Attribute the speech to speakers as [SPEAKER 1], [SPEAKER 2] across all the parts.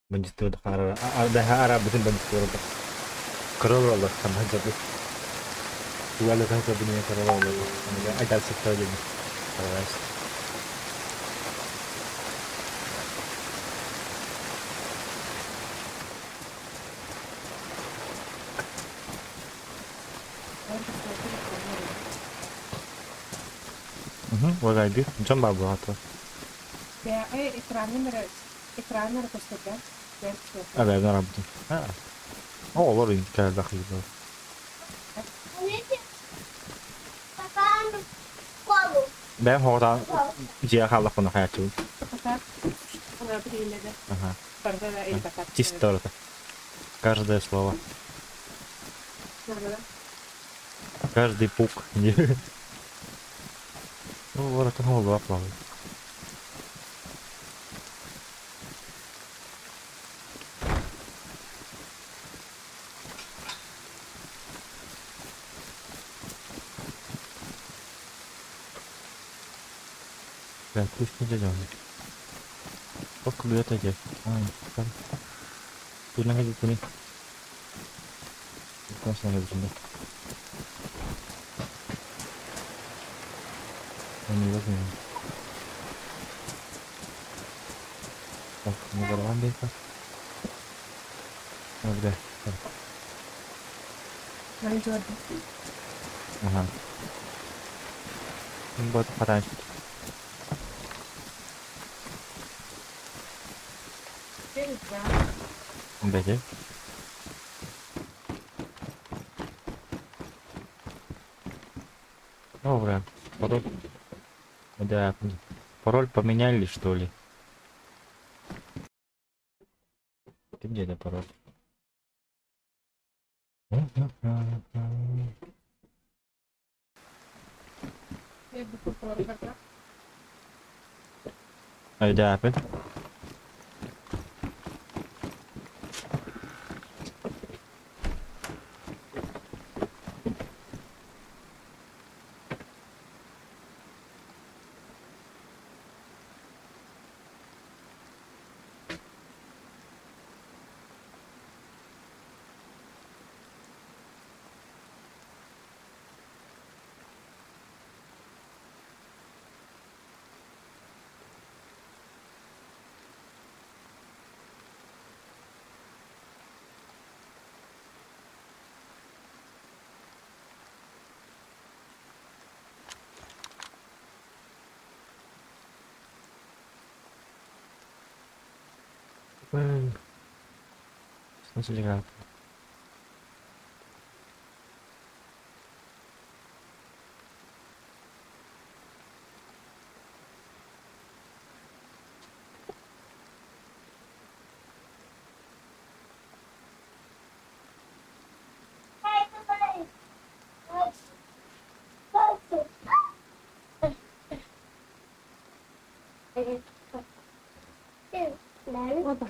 [SPEAKER 1] Бандитство ada Arabistan бандитство король Allah sama jadi dua lekas dunia король Allah ada sektor jadi король. Вагайди, джамба багато.
[SPEAKER 2] Ya, ekranı göstereceğim.
[SPEAKER 1] Evet, ne yaptın? Ha. O olur imkan dahil. Ben oradan ciğer halak bunu hayatım.
[SPEAKER 2] Fakat ona bir de.
[SPEAKER 1] Ага.
[SPEAKER 2] Когда или так.
[SPEAKER 1] Чисто это. Каждое слово. Каждый пук. Ну, вот это голова плавает. Да, пусть не зеленый. Сколько клюет эти? Там. Тут находит туни. Классно находит туни. Он не возьмет. Так, не взорван бейка. Ну, где? Ага. Вот, потанчик. Беги. О, бля, пароль. Да, пароль поменяли, что ли? Ты где, да, пароль? Ай, да, опять? Что за
[SPEAKER 2] Вот так.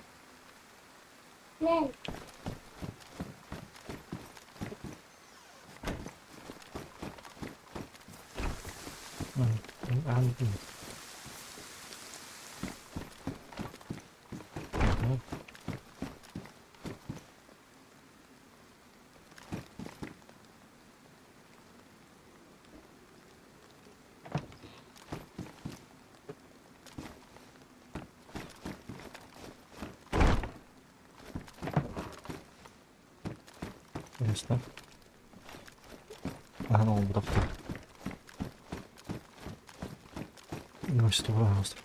[SPEAKER 1] Ясно. Ага, ну, братки. Ну, что, пожалуйста.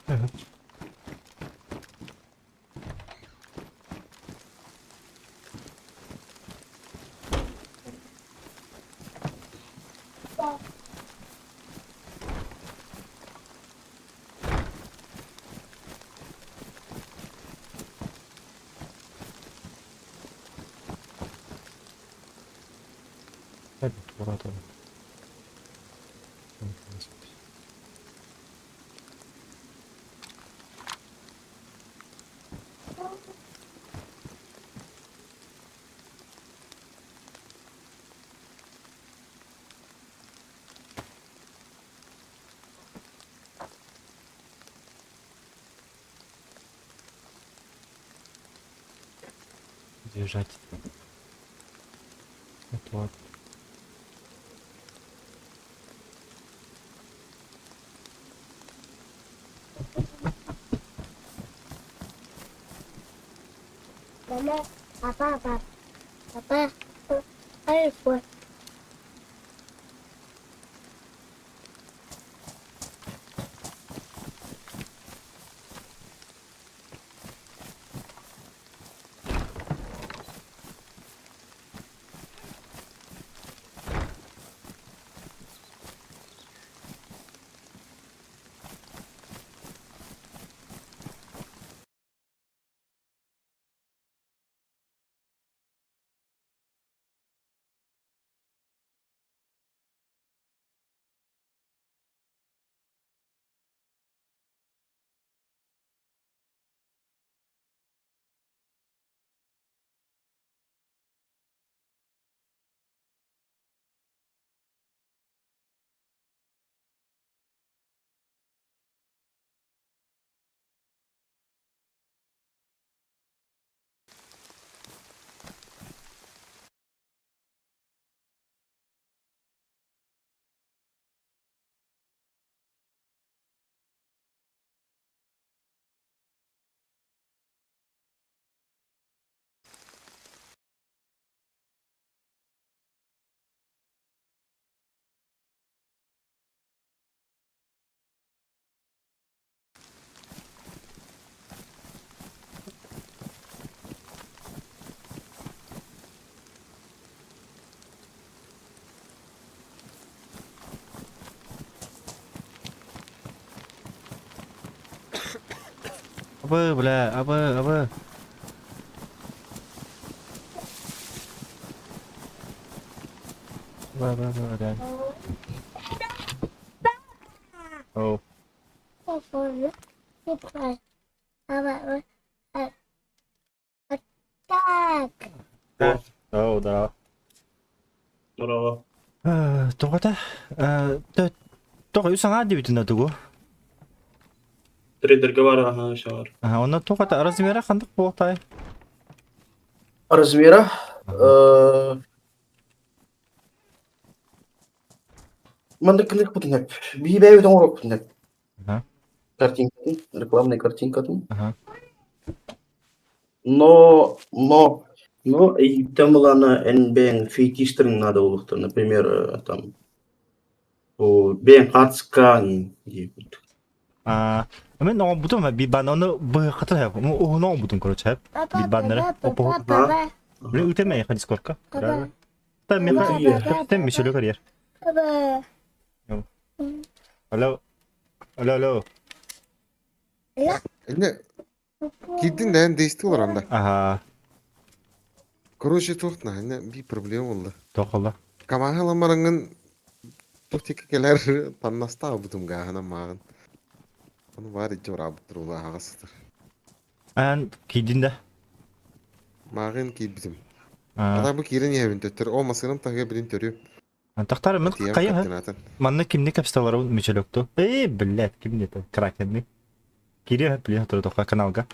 [SPEAKER 1] Evet. Hadi, burada. Держать. Вот.
[SPEAKER 3] Mama, papa, iPhone.
[SPEAKER 1] Абы, бля, абы. Бля. Оу.
[SPEAKER 3] Papa, surprise. Papa, attack.
[SPEAKER 1] Оу, да.
[SPEAKER 4] Здорово.
[SPEAKER 1] Тогата. Тога юсанга дебитинда тугу.
[SPEAKER 4] Трейдерге бар, ага, шар.
[SPEAKER 1] Онна тогата размера кандык болтай?
[SPEAKER 4] Размера? Мында кілік бұтын әп. Бейбәй өтің ұрып бұтын әп.
[SPEAKER 1] Ага.
[SPEAKER 4] Картинкатын, рекламный картинкатын.
[SPEAKER 1] Ага.
[SPEAKER 4] Но, и там была на бен фейтистерин надо улықты. Например, там, бен қатысқан.
[SPEAKER 1] Мен ноң бутун би бан оны бы катар хап. О ноң бутун короче хап. Би баннары. Опо.
[SPEAKER 3] Papa,
[SPEAKER 1] Блин, утеме я ходис корка.
[SPEAKER 3] Папа.
[SPEAKER 1] Там мен
[SPEAKER 3] Папа.
[SPEAKER 1] там мишеле карьер.
[SPEAKER 3] papa.
[SPEAKER 1] Алло. Алло.
[SPEAKER 5] Эне кидин дайын дейсті олар анда.
[SPEAKER 1] Ага.
[SPEAKER 5] Короче тоқтна, эне би проблема болды.
[SPEAKER 1] Тоқылы.
[SPEAKER 5] Камахаламарыңын тоқтекі келер таннаста абытым ғағына мағын. Оны бар итче ора абыттыр ола ағасыдыр.
[SPEAKER 1] Ан кидинде.
[SPEAKER 5] Мағын кейбітім. Ата бұ кейлен ебін төттір. О масырым тағы білін төрі.
[SPEAKER 1] Тахтар мен кайы ха. Манны кимне капсталары мичелөктү. Блядь, кимне это? Кракенный. Кире блин, который тока каналга.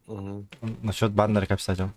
[SPEAKER 1] Насчет баннера капстажал.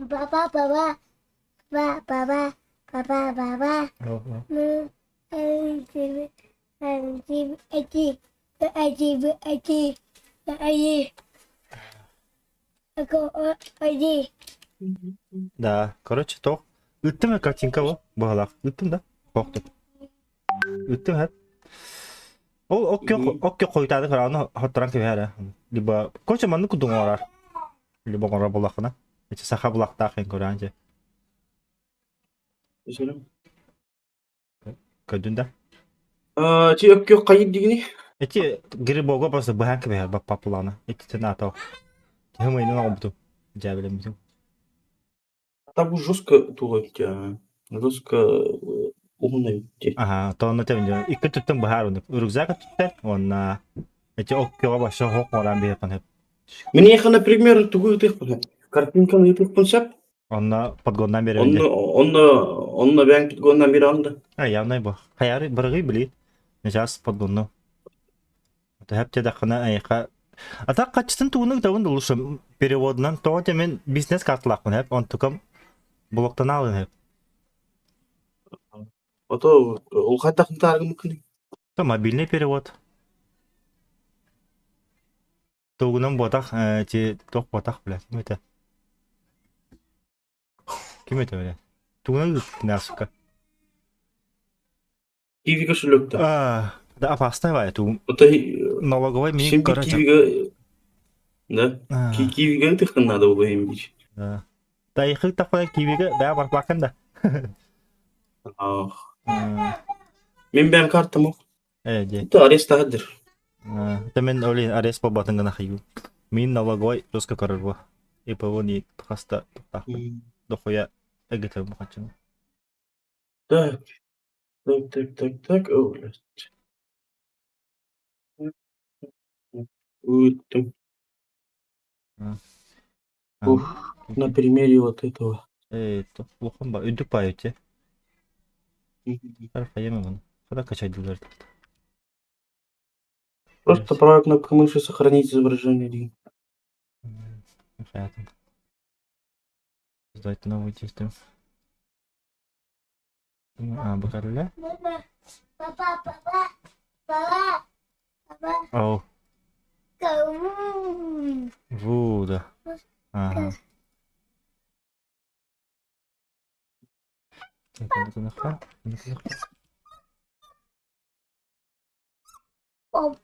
[SPEAKER 3] Papa.
[SPEAKER 1] Да, короче, то. Үттүм картинка бу. Багалак. Үттүм да. Коктуп. Үттүм хат. Ол окке койтады караны хаттаран кебере. Либо короче манны кудуң орар. Либо гора булакына. Эти саха булакта кен коранже.
[SPEAKER 4] Üzülüm.
[SPEAKER 1] Көдүндө.
[SPEAKER 4] Чи ökkö kayıt digini.
[SPEAKER 1] Эти грибога просто баханка бе бапа плана. Эти тенато. Хэмэй нэ обду. Жабелем биту.
[SPEAKER 4] Та bu жестко тугай ya. Жестко умный.
[SPEAKER 1] Ага, то на тем же. Икки туттун бахарун. Рюкзак туттун. Онна эти оккёга баша хок моран бе пан.
[SPEAKER 4] Мне их, например, тугай тых пан. Картинканы ютуп концепт.
[SPEAKER 1] Онна подгондан бере
[SPEAKER 4] Онны
[SPEAKER 1] өнде.
[SPEAKER 4] онны ben pitgondan biri aldı.
[SPEAKER 1] А явный бу. Хаяры быргы били. Нежас подгонну. Это хепте дахана айка. Ата качтын тугунун тавын дулушу переводынан то темен бизнес картлакмын хеп. Он тукам блоктан алын хеп.
[SPEAKER 4] Ото ул кайта кынтаргы мүмкүн.
[SPEAKER 1] То мобильный перевод. Тугунан ботак те ток ботак блядь. Ким это? Ким это блядь? Тугунан насука.
[SPEAKER 4] Киви кошелёкта.
[SPEAKER 1] Да опасная вая ту.
[SPEAKER 4] Ото
[SPEAKER 1] Налоговой мне
[SPEAKER 4] şimdi
[SPEAKER 1] короче.
[SPEAKER 4] кивиге да. Кивиге тых надо было им бить.
[SPEAKER 1] Да. Да их такой кивиге да бар бакында.
[SPEAKER 4] Ах. Мен ben kartım o.
[SPEAKER 1] Де.
[SPEAKER 4] Это арестаdır.
[SPEAKER 1] Это мен олин арест по батынга нахию. Мин налоговой жестко корорбо. И по вони хаста так. Дохуя эгетем хочу.
[SPEAKER 4] Так. Так. Öyle. Uyuttum. Ух, на примере вот этого.
[SPEAKER 1] То плохо ба. Үдүк ба өте. Тарфа емем. Куда качать дилер.
[SPEAKER 4] Просто правая кнопка мыши сохранить изображение. Дим.
[SPEAKER 1] Hayatım. Сдать новый систем. Bakalım.
[SPEAKER 3] Papa. Papa.
[SPEAKER 1] Oh,
[SPEAKER 3] Kamu.
[SPEAKER 1] Вуда. Ага. Это наха.
[SPEAKER 3] Oh.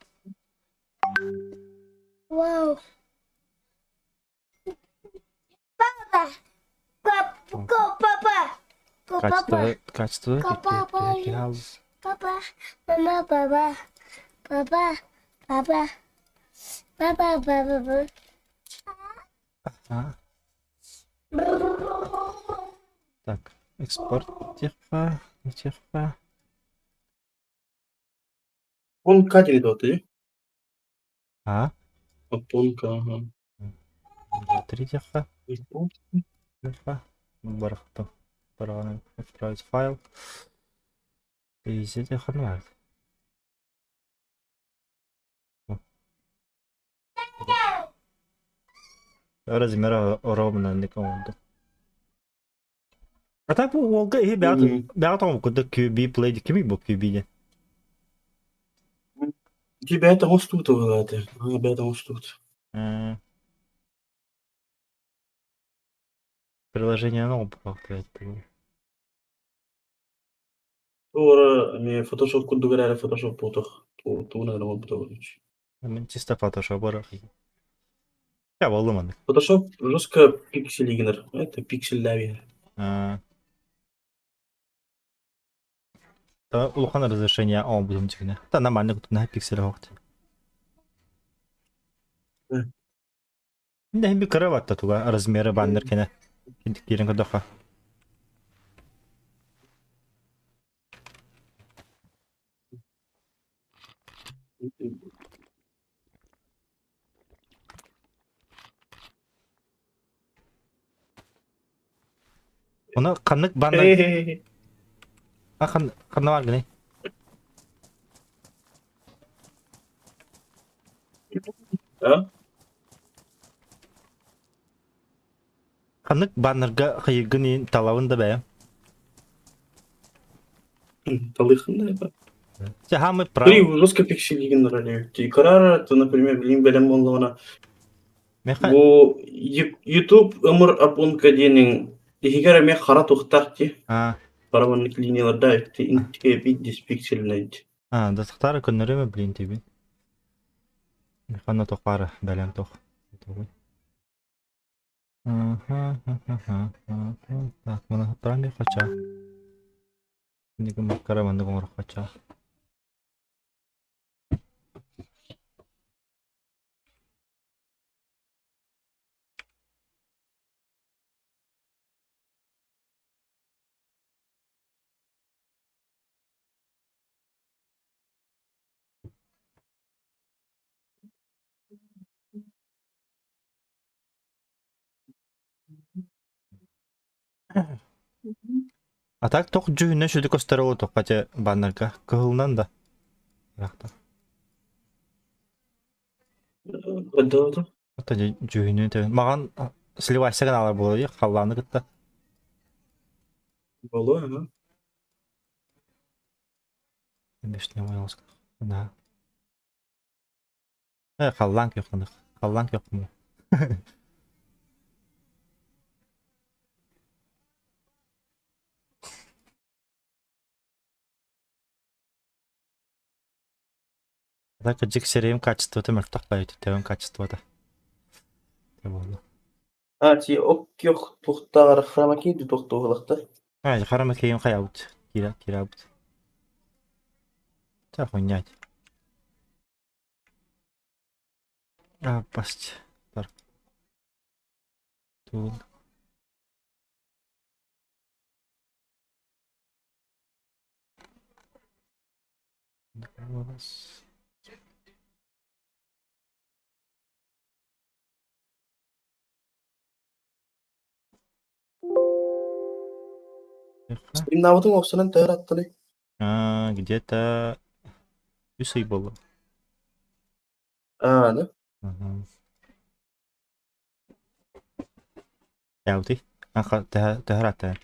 [SPEAKER 3] Wow. Papa. Papa.
[SPEAKER 1] Качество.
[SPEAKER 3] Папа. Papa. Mama. Papa. Papa. Papa.
[SPEAKER 1] Так, экспорт теха.
[SPEAKER 4] Он катили до ты.
[SPEAKER 1] А?
[SPEAKER 4] Опонка, ага.
[SPEAKER 1] 3 теха. Теха. Барахта. Параны. Отправить файл. И здесь теха нравится. Размера ровно не команду. А так bu Volga iyi bir adam okudu QB play'di kimi bu QB'de?
[SPEAKER 4] Тебе это он тут это. Ребята он тут.
[SPEAKER 1] Приложение оно блядь.
[SPEAKER 4] Sonra мне Photoshop kudu göre Photoshop bulduk. Tu ne zaman bulduk?
[SPEAKER 1] Мен чисто Photoshop барах. Я болдым
[SPEAKER 4] Photoshop жестко пикселигнер. Это пиксель
[SPEAKER 1] Та улхан разрешение будем чекне. Та нормально тут на пиксель вакыт. Не би караватта туга размеры баннер кене. Кинтиктерин кадоха. Оны канык баннер. Kanı var gene.
[SPEAKER 4] Ha?
[SPEAKER 1] Kanık bannerga kıyıgın talawında be.
[SPEAKER 4] Талыхын да.
[SPEAKER 1] Hamı
[SPEAKER 4] При
[SPEAKER 1] prav.
[SPEAKER 4] жестко пикселигнер. И карара, то, например, блин, белем онлона.
[SPEAKER 1] Меха.
[SPEAKER 4] Bu YouTube ömür apunka diyenin ihigara me khara tuxtaqti. Paravanlık linyalarda intike bir dispikselneydi.
[SPEAKER 1] Да күннөрөмө блин тибин. Механа токпары бәлем ток. Так, мына прами кача. Нигә маккара мында гомор кача. Атак тох жүһүнө шүдү көстөрө тох кача баннарга кылынан да. Рахта.
[SPEAKER 4] Да.
[SPEAKER 1] Ата жүһүнө те. Маган сливайсаган алар болду, халланы кытта.
[SPEAKER 4] Было, ага.
[SPEAKER 1] Бешне оялсак. Да. Халлан кёкны. Халлан кёкны. Так жексерем качеството мертак байт, тем качеството. Те болду.
[SPEAKER 4] Ти оккёх тухтар храмаки ду тухтуглахта.
[SPEAKER 1] Харама кейим каябыт. Кирабыт. Так ойнять. Пасть. Так. Тут.
[SPEAKER 4] Стримнавдың оксунан тәр аттылы.
[SPEAKER 1] Где-то 100 было.
[SPEAKER 4] Да.
[SPEAKER 1] Яуты. Тахарата.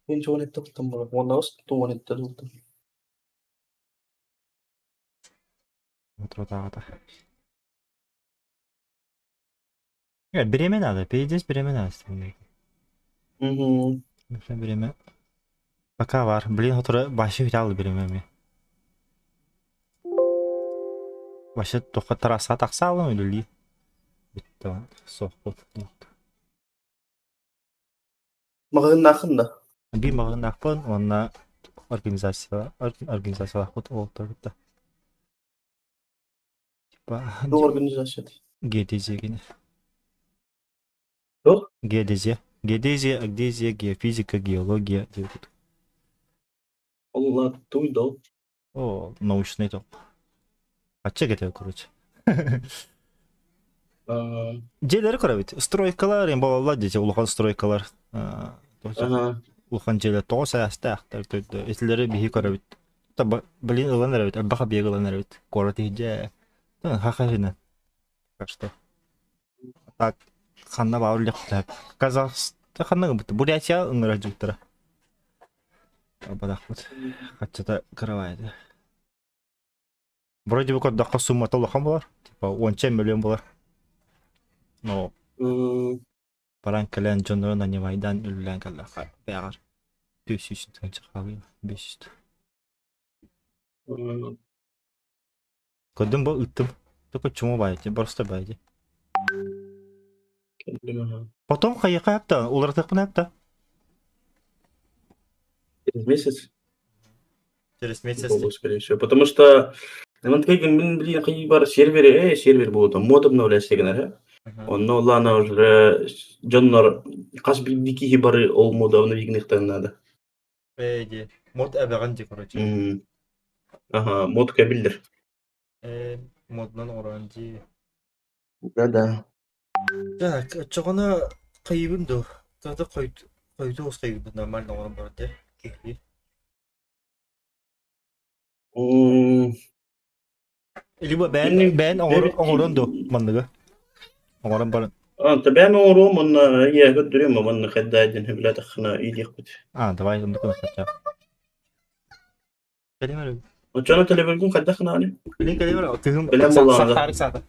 [SPEAKER 4] Мен жоғын етті құттым бала. Онда өз туған етті тұқтым.
[SPEAKER 1] Тротагата. Беремен надо. Перейдешь беремен надо. Беремен. Пока var. Блин, отура başı hütalı беремен. Başı тоққа тараса тақса алым өлілі. Бітті. Соқпыт.
[SPEAKER 4] Мағын нақында.
[SPEAKER 1] Bir mağın akpın, onunla organizasyon akpın oldu da.
[SPEAKER 4] Ne organizasyon?
[SPEAKER 1] GDZ gene.
[SPEAKER 4] Yok?
[SPEAKER 1] GDZ, Агдезия, геофизика, геология.
[SPEAKER 4] Allah duydu.
[SPEAKER 1] О, научный топ. Açık ediyor короче. Желері көрәбет. Стройкалар, ең балалар десе, улахан стройкалар. Улахан желі тоғыз аясты ақтар түрді. Етілері бейі көрәбет. Білін ұлан әрәбет, әббаға бейі ұлан әрәбет. Кораты хиджа. Хақарина. Қашты. Так, қанна бауыр леқтап. Казахстан қанна бұтты. Бурятия ұңыра жүктірі. Абадақ бұд. Қатшыда кірвайды. Вроде бы коддаққа сумма толақан болар. Типа 10 миллион болар. Но паран кален жонорон анимайдан үллен каллақа бәғар 500 тыңчы қалы 500. Көдім бұл үттім. Только чуму байди, просто байди. Потом қайыққа әпті, олар тақпын әпті.
[SPEAKER 4] Через месяц?
[SPEAKER 1] Через месяц.
[SPEAKER 4] Скорее всего. Потому что блин, какие бар сервер будет, мод обновляется, генера. Онно лана уже жоннор каш бидики бары ол мода обновигнехтен надо.
[SPEAKER 1] Эйди, мод әбәғанди, короче.
[SPEAKER 4] Ага, мод кабелдер.
[SPEAKER 1] Моднан оранжи.
[SPEAKER 4] Да.
[SPEAKER 1] Так, чоғаны қайыбынды. Тады қойды оз қайыбынды нормально оған барды. Кекли. Либо бән оңырынды мандығы. Оңырын барын.
[SPEAKER 4] تبعنا وروم ان هي قد ريما من خداجن هبلا تخنا ايدي خبت.
[SPEAKER 1] давай نكون خدام. كلمة
[SPEAKER 4] وكانوا تلفزيون خدخنا عليه.
[SPEAKER 1] كلمة تهم.
[SPEAKER 4] بلام والله.
[SPEAKER 1] صار ساعة.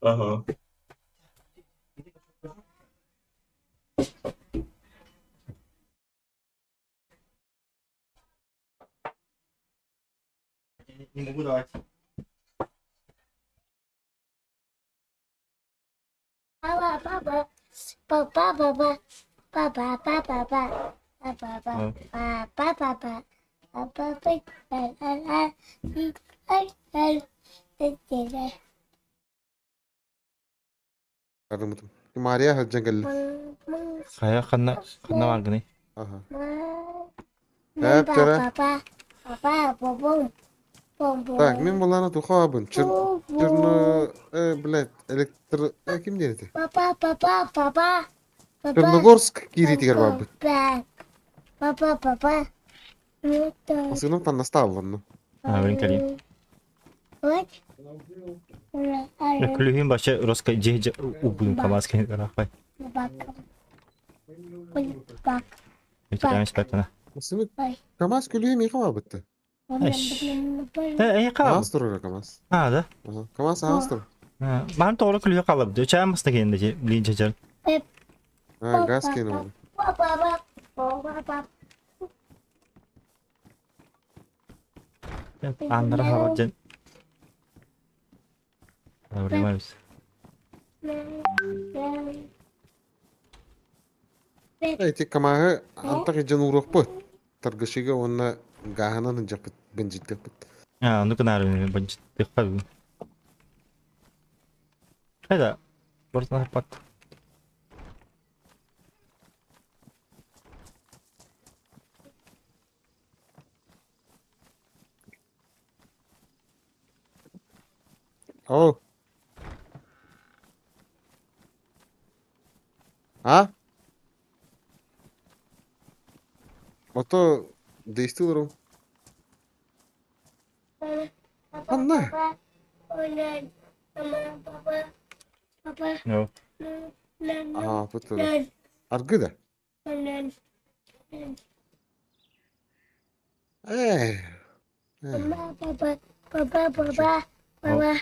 [SPEAKER 4] اها.
[SPEAKER 1] موجود عادي.
[SPEAKER 5] Aramadım. Maria haccan geldi.
[SPEAKER 1] Kaya kanna var gini.
[SPEAKER 5] Aha.
[SPEAKER 3] Hep
[SPEAKER 5] jara.
[SPEAKER 3] Baba.
[SPEAKER 5] Так, мен боланы тухабын. Чырны, блядь, электр... Ким деді?
[SPEAKER 3] Papa.
[SPEAKER 5] Черногорск киритигер бабыт.
[SPEAKER 3] Папа.
[SPEAKER 5] Asını tanısta avlandı.
[SPEAKER 1] Ha, ben geleyim.
[SPEAKER 3] Вот.
[SPEAKER 1] Külühün başı Roska cihce ubun kamaz kendine rakay.
[SPEAKER 3] Bak. Bak.
[SPEAKER 1] Bir tane çıkartana.
[SPEAKER 5] Asını
[SPEAKER 3] Ay.
[SPEAKER 5] kamaz külüğü mi kamabitti?
[SPEAKER 1] İyi kaldı.
[SPEAKER 5] Ağız durur kamaz.
[SPEAKER 1] Ha da.
[SPEAKER 5] Aha, kamaz ağız durur.
[SPEAKER 1] Ben doğru külühü kalıp diyor. Çay mısın kendine bilince çal.
[SPEAKER 5] Ha, gaz kenu oldu.
[SPEAKER 3] Bak.
[SPEAKER 1] Anlara hava can. Öğrenmemiz.
[SPEAKER 5] Эти камаһы антак иҗен урок бу. Таргышыга онна гаһанан жапыт бенҗит гапыт.
[SPEAKER 1] Ha, onu kadar ben dikkat edin. Hadi. Buradan pat.
[SPEAKER 5] О. А? Ото действует. Анна.
[SPEAKER 1] Yok.
[SPEAKER 5] А, потом. Аргыда. Эй.
[SPEAKER 3] Papa.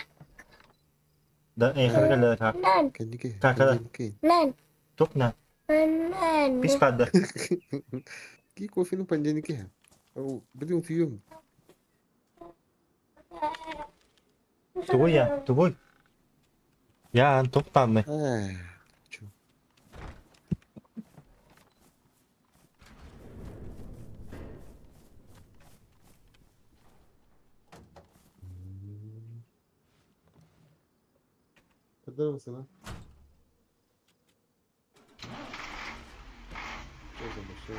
[SPEAKER 1] Da kadar tak.
[SPEAKER 5] Kendiki.
[SPEAKER 1] Kakada.
[SPEAKER 3] Nan.
[SPEAKER 1] Çok ne?
[SPEAKER 3] Nan.
[SPEAKER 1] Pis pada.
[SPEAKER 5] Ki kofinin panjeniki. Oh, beli utiyum.
[SPEAKER 1] Tuboy ya, tuboy. Ya, çok tam ne?
[SPEAKER 5] Eh. Kadar mısın ha? O zaman şey.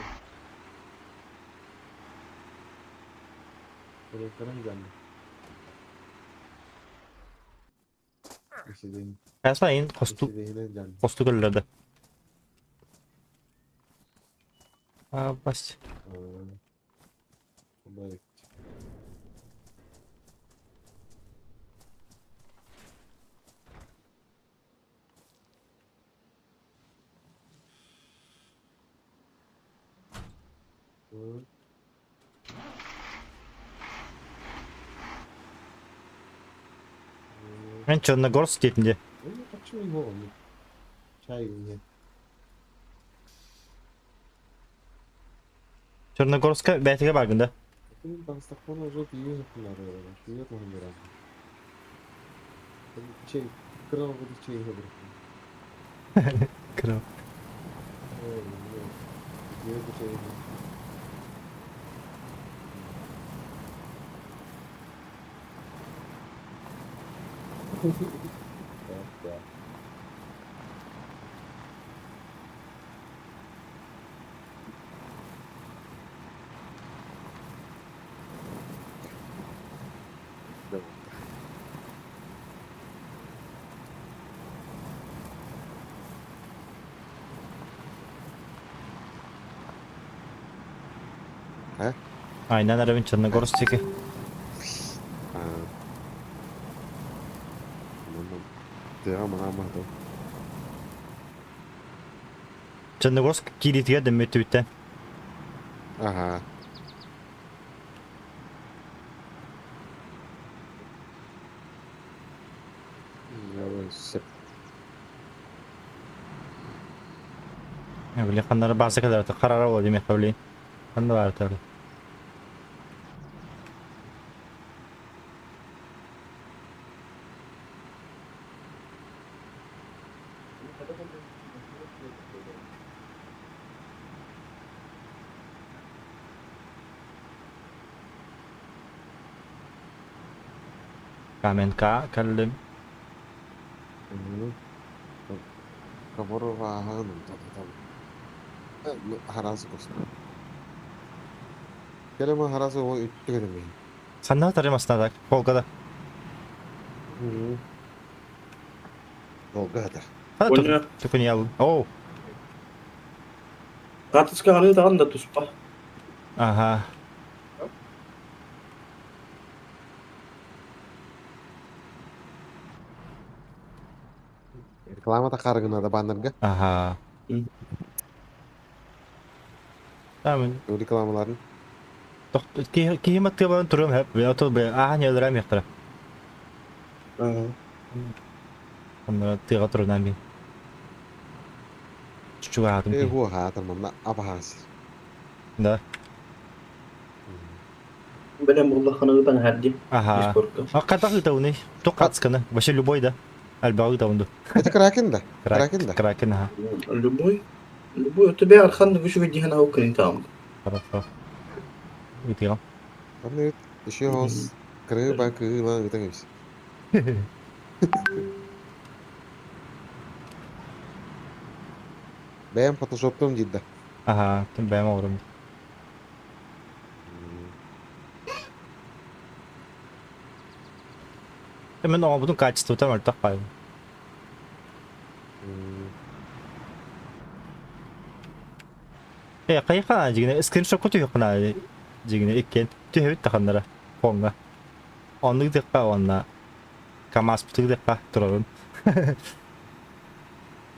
[SPEAKER 5] Buraya kadar geldi. İşte
[SPEAKER 1] Kasmayın, kostu
[SPEAKER 5] geldi.
[SPEAKER 1] göllerde. Ha, bas.
[SPEAKER 5] Balık.
[SPEAKER 1] Ben Черногорск deyince.
[SPEAKER 5] Почему его? Чай нет.
[SPEAKER 1] Черногорsk'a belki bakında.
[SPEAKER 5] Там стакан уже пьют, наверное. Пьют он не раз. Чай, крал буду чай говорить.
[SPEAKER 1] Kral.
[SPEAKER 5] Пьют чай. Да.
[SPEAKER 1] Aynen arabın Черногорск'taki.
[SPEAKER 5] Devam ama da.
[SPEAKER 1] Черногорск kiritiye demet bitten.
[SPEAKER 5] Aha. Yavaş.
[SPEAKER 1] Ya böyle kanları bazı kadar da karara oldu demek kabli. Ben de var tabii. Kamen ka kallim.
[SPEAKER 5] Kaboro vahan tabii. Harası kosun. Kelime harası o ütüyorum ben.
[SPEAKER 1] Sen ne atarım aslında Volga'da?
[SPEAKER 5] O kadar.
[SPEAKER 1] Hadi
[SPEAKER 4] Konya.
[SPEAKER 1] tukun yavrum. Oo.
[SPEAKER 4] Катысканы тагын да туспа.
[SPEAKER 1] Ага.
[SPEAKER 5] Рекламада карыгына да баннерга.
[SPEAKER 1] Ага. Tamam.
[SPEAKER 5] O reklamalaарын.
[SPEAKER 1] Киһим аттыбан турум хеп. Я то бе аһа не өлрәм яктыра. Онда тыга турунан бин. Чучуга атым ки.
[SPEAKER 5] Huo haatan manna apahas.
[SPEAKER 1] Да.
[SPEAKER 4] Белем булла ханагыдан хадди.
[SPEAKER 1] Ага.
[SPEAKER 4] Дискордка.
[SPEAKER 1] Аккатак итауны. Токатсканы. Башы любой да. Албагы итаунду.
[SPEAKER 5] Это кракен да. Кракен да.
[SPEAKER 1] Кракен ага.
[SPEAKER 4] Любой. Любой. Тебе архан вишу види хана укрин там.
[SPEAKER 1] Хорошо. Итигам.
[SPEAKER 5] Karena еще хос крыба кыла gitu guys. Бэм фотошоптом жидда.
[SPEAKER 1] Ага. Тим бәм авырым. Мен оңа будун качество там өлтак кайым. Кайыка жигине скриншот көтү юкна жигине эккен. Төһөт таханнара. Фонга. Онды декка онна. Камас бутык декка турарын.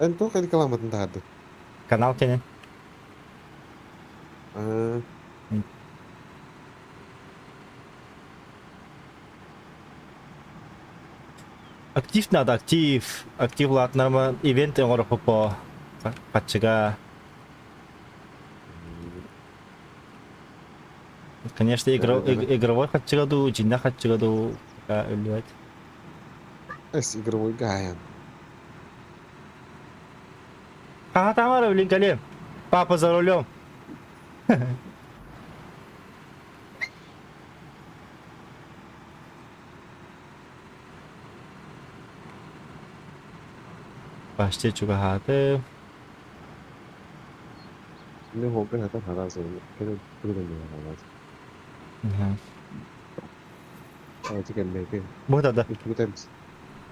[SPEAKER 5] Entu kali kelamat entah ada.
[SPEAKER 1] Канал кенен. Актив надо, актив. Актив латнама ивент оңорохо по катчыга. Конечно, игровой хатчыгаду, жинна хатчыгаду өлүбайт.
[SPEAKER 5] Es игровой гаян.
[SPEAKER 1] Ха, Тамара, блин, колем. Папа за рулем. Başta çok hadi.
[SPEAKER 5] Ini hobi hatta haras oldu. Kena turun ya haras. Oh, chicken bacon.
[SPEAKER 1] Bu da.
[SPEAKER 5] Itu tens.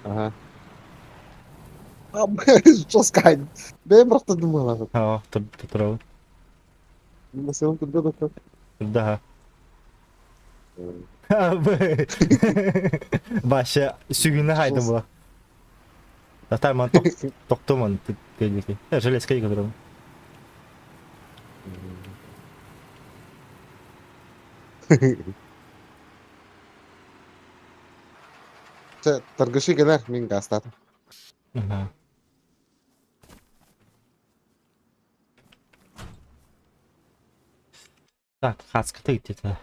[SPEAKER 5] Aha. Abi, sus kain. Benim bıraktım malah.
[SPEAKER 1] Ha, tur.
[SPEAKER 5] Nasıl tuh tuh.
[SPEAKER 1] Daha. Abi. Başa sürgünle haydi bu. Zaten man toktu man dedi. Ya железка играл.
[SPEAKER 5] Tergesi gelir min gastar.
[SPEAKER 1] Ага. Так, хаска-то где-то.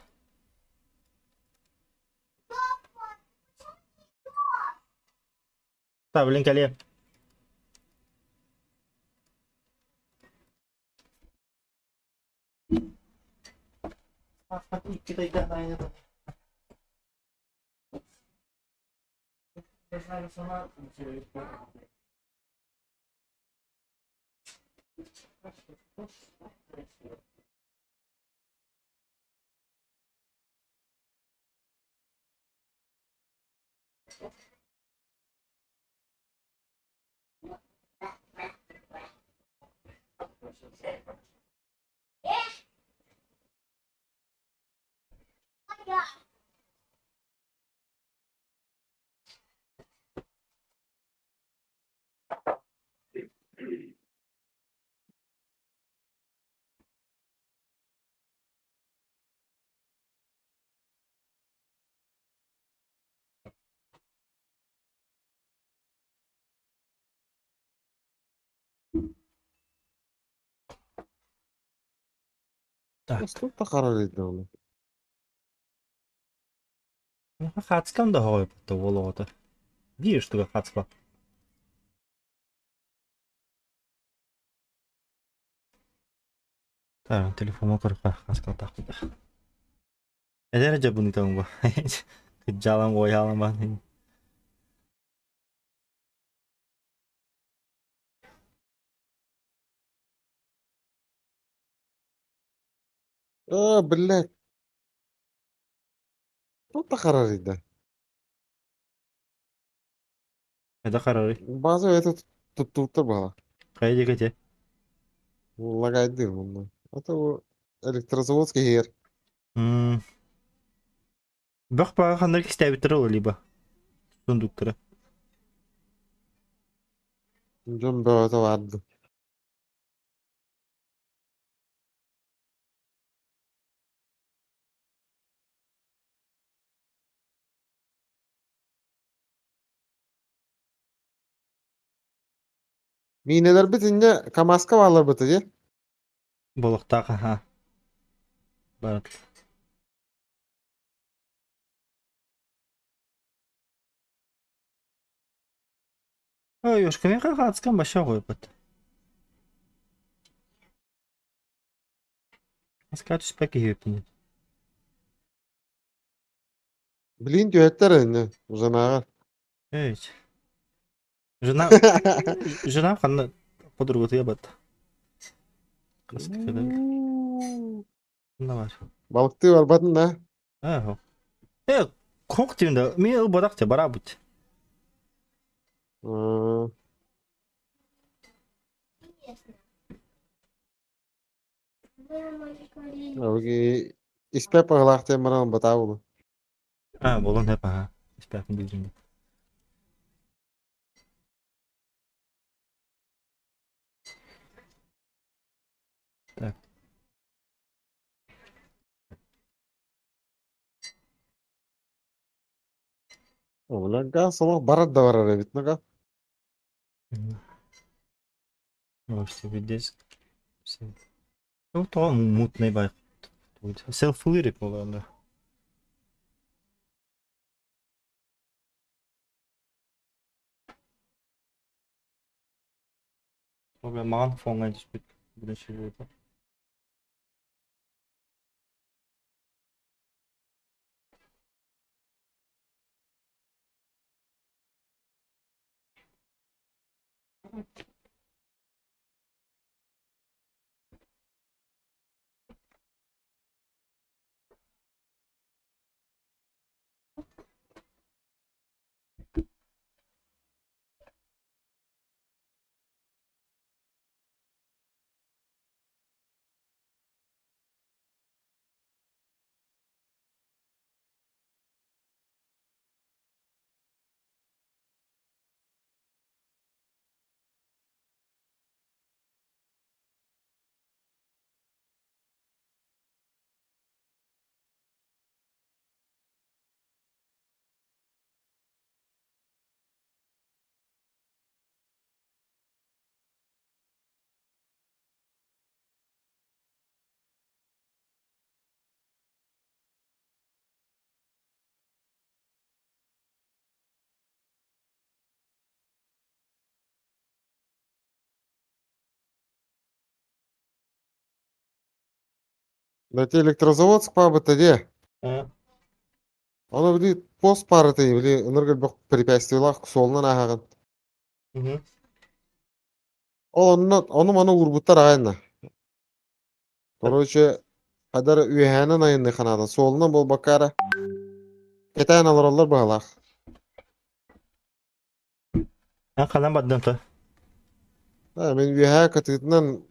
[SPEAKER 1] Так, блин, коле. Так.
[SPEAKER 5] Что такое это?
[SPEAKER 1] Хацкам да хой то волота. Видишь, что хацка. Так, телефонuma кырка хацка такты. Эдер же буны таңба. Жалам оялам ба.
[SPEAKER 5] Блядь. Что такое это?
[SPEAKER 1] Это харары.
[SPEAKER 5] База это тут было.
[SPEAKER 1] Кайди кете.
[SPEAKER 5] Лагайды bunlar. Ata bu электрозаводский хер.
[SPEAKER 1] Бөх бага хандар кистә битер ул либо. Сундуктыры.
[SPEAKER 5] Жон бööte vardı. Mineler bitince Kamaska varlar bitince.
[SPEAKER 1] Болоктагы, ха. Бар. Ой, ёшка, мен кагацкан баша койбот. Аска түспәк кийепни.
[SPEAKER 5] Bilin tüyetler önüne. Uzanağa.
[SPEAKER 1] Эй. Жена жена ханна подругу ябат. Каска кедек. Мында бар.
[SPEAKER 5] Balıktığı var batın da.
[SPEAKER 1] Ага. Кок тимде, мен бодакча барабыт.
[SPEAKER 5] Aa, Abi ispep ağlaktı bana batavulu.
[SPEAKER 1] Болон хеп, ага. Испәкин билдим. Так.
[SPEAKER 5] Ulan ga sabah barat da var ara bitme ga.
[SPEAKER 1] Можете видеть. Ну, то мутный байк. Селф-лирик болғанда. Маған фонға түспейді. Бірінші болды.
[SPEAKER 5] Да те электрозавод спабыты де. Onu bili post parıtı bili ınırgıl bir prepyastiyalar solundan ahagın. Onu mana urbuttar ayında. Korоче kadar üyehanen ayında kanadın solundan bol bakara. Ketayan alırlar bağlaq.
[SPEAKER 1] Қалан баддан та.
[SPEAKER 5] Ha, men üyeha katıtından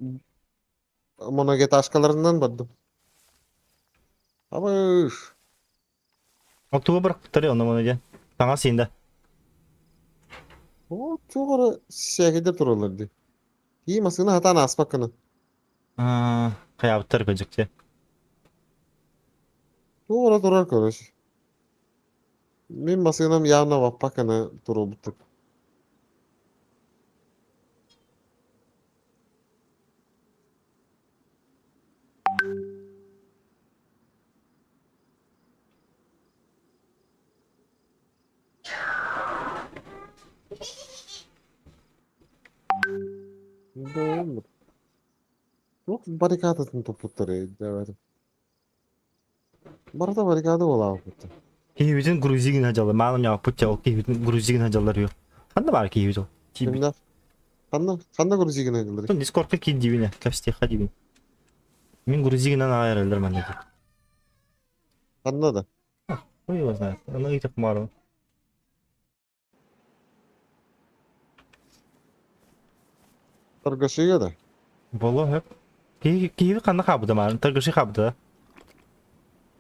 [SPEAKER 5] monoget aşkalarından badım. Ama
[SPEAKER 1] Октуға бір қыттары оны мұны ден. Таңа сейінді.
[SPEAKER 5] o çok ara şekilde dururlardı. İyi masını hatan asmakını.
[SPEAKER 1] Қиябыттар көжікте.
[SPEAKER 5] Çok ara durar kardeş. Men masınam yanına bakmakını duruldu. Doğru. Çok barikatın toputları. Evet. Barada barikatı ola oputtu.
[SPEAKER 1] Кейбетін грузигін ажалы. Мағым яғы пұтча ол кейбетін грузигін ажалар үй. Қанда бар кейбет ол?
[SPEAKER 5] Kimde? Kanda kurucu ayılır.
[SPEAKER 1] Сон дискордқа кей дивіне. Кәпістеқа дивіне. Мен грузигінен ағайыр әлдер мәнде.
[SPEAKER 5] Kanda da.
[SPEAKER 1] Ой, его знает. Оны үйтіп марым.
[SPEAKER 5] Targaşıya da.
[SPEAKER 1] Боло хеп. Kivi kanna kabıda mı? Tırgışı kabıda.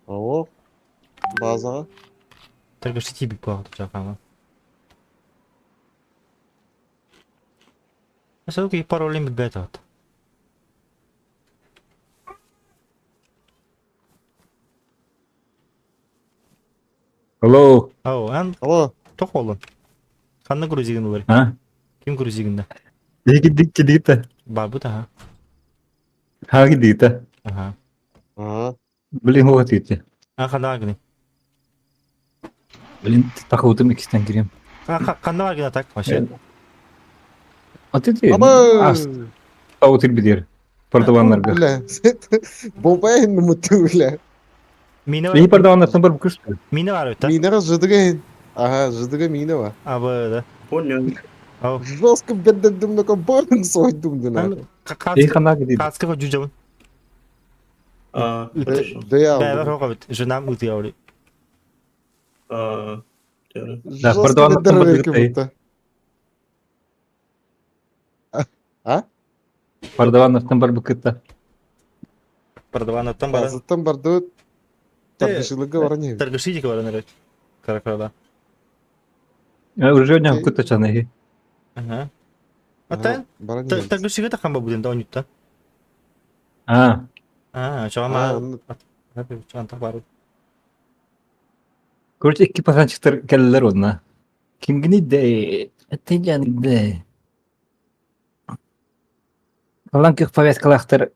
[SPEAKER 5] Ого. Базаға.
[SPEAKER 1] Tırgışı tibik bu hafta ama. Mesela ki parolin bir beta at.
[SPEAKER 6] Hello.
[SPEAKER 1] Oh, en
[SPEAKER 5] Ало.
[SPEAKER 1] tok olun. Kanna gruzigin olur.
[SPEAKER 6] Ha?
[SPEAKER 1] Kim gruziginde?
[SPEAKER 6] İyi gittik gidiyte.
[SPEAKER 1] Var bu da ha.
[SPEAKER 6] Ha gidiyte.
[SPEAKER 1] Aha.
[SPEAKER 5] Ага.
[SPEAKER 6] Bilin o gidiyte.
[SPEAKER 1] Ha kanna gini.
[SPEAKER 6] Bilin takıvdım ikisinden gireyim.
[SPEAKER 1] Kanna var gine tak başa.
[SPEAKER 6] Atı değil.
[SPEAKER 5] Aba.
[SPEAKER 6] Az. Tavutil bir yer. Pardavanlarga.
[SPEAKER 5] Бля. Бомбая не муту, бля.
[SPEAKER 1] Mine
[SPEAKER 6] İyi
[SPEAKER 1] var.
[SPEAKER 6] pardavanlardan bir kurs.
[SPEAKER 1] Mine var öte.
[SPEAKER 5] Минаға жыдыға. Ага, жыдыға мина бар.
[SPEAKER 1] Abi da.
[SPEAKER 4] Понял.
[SPEAKER 1] Oh.
[SPEAKER 5] Жестко беддім на компорын сойдым дына.
[SPEAKER 6] İyi kanal gidiydi.
[SPEAKER 1] Kaskı ko cücamın.
[SPEAKER 4] Хорошо.
[SPEAKER 5] Дыя
[SPEAKER 1] Beraber
[SPEAKER 5] алды.
[SPEAKER 1] hoka bit. Jönam uti yavru.
[SPEAKER 4] Теория.
[SPEAKER 5] Жестко
[SPEAKER 6] пардон,
[SPEAKER 5] беддім
[SPEAKER 6] там
[SPEAKER 5] реки
[SPEAKER 6] беддім.
[SPEAKER 5] бұтта.
[SPEAKER 6] Pardavanlardan bir buketta.
[SPEAKER 1] Продаванаттан бара.
[SPEAKER 5] Азыттан барды таргышылығы бар не?
[SPEAKER 1] Тыргыши дики бара нерет. Каракрада.
[SPEAKER 6] Уже не букetta çanayı.
[SPEAKER 1] Ага. Ата
[SPEAKER 5] Бар не?
[SPEAKER 1] тыргышига да хamba буден да онютта.
[SPEAKER 6] Ha.
[SPEAKER 1] А, чама. Hadi çanta var.
[SPEAKER 6] Korç iki pasan çıktır kelleler ona. Kim gini de. Etecan de. Falan ki pavet kalaktır.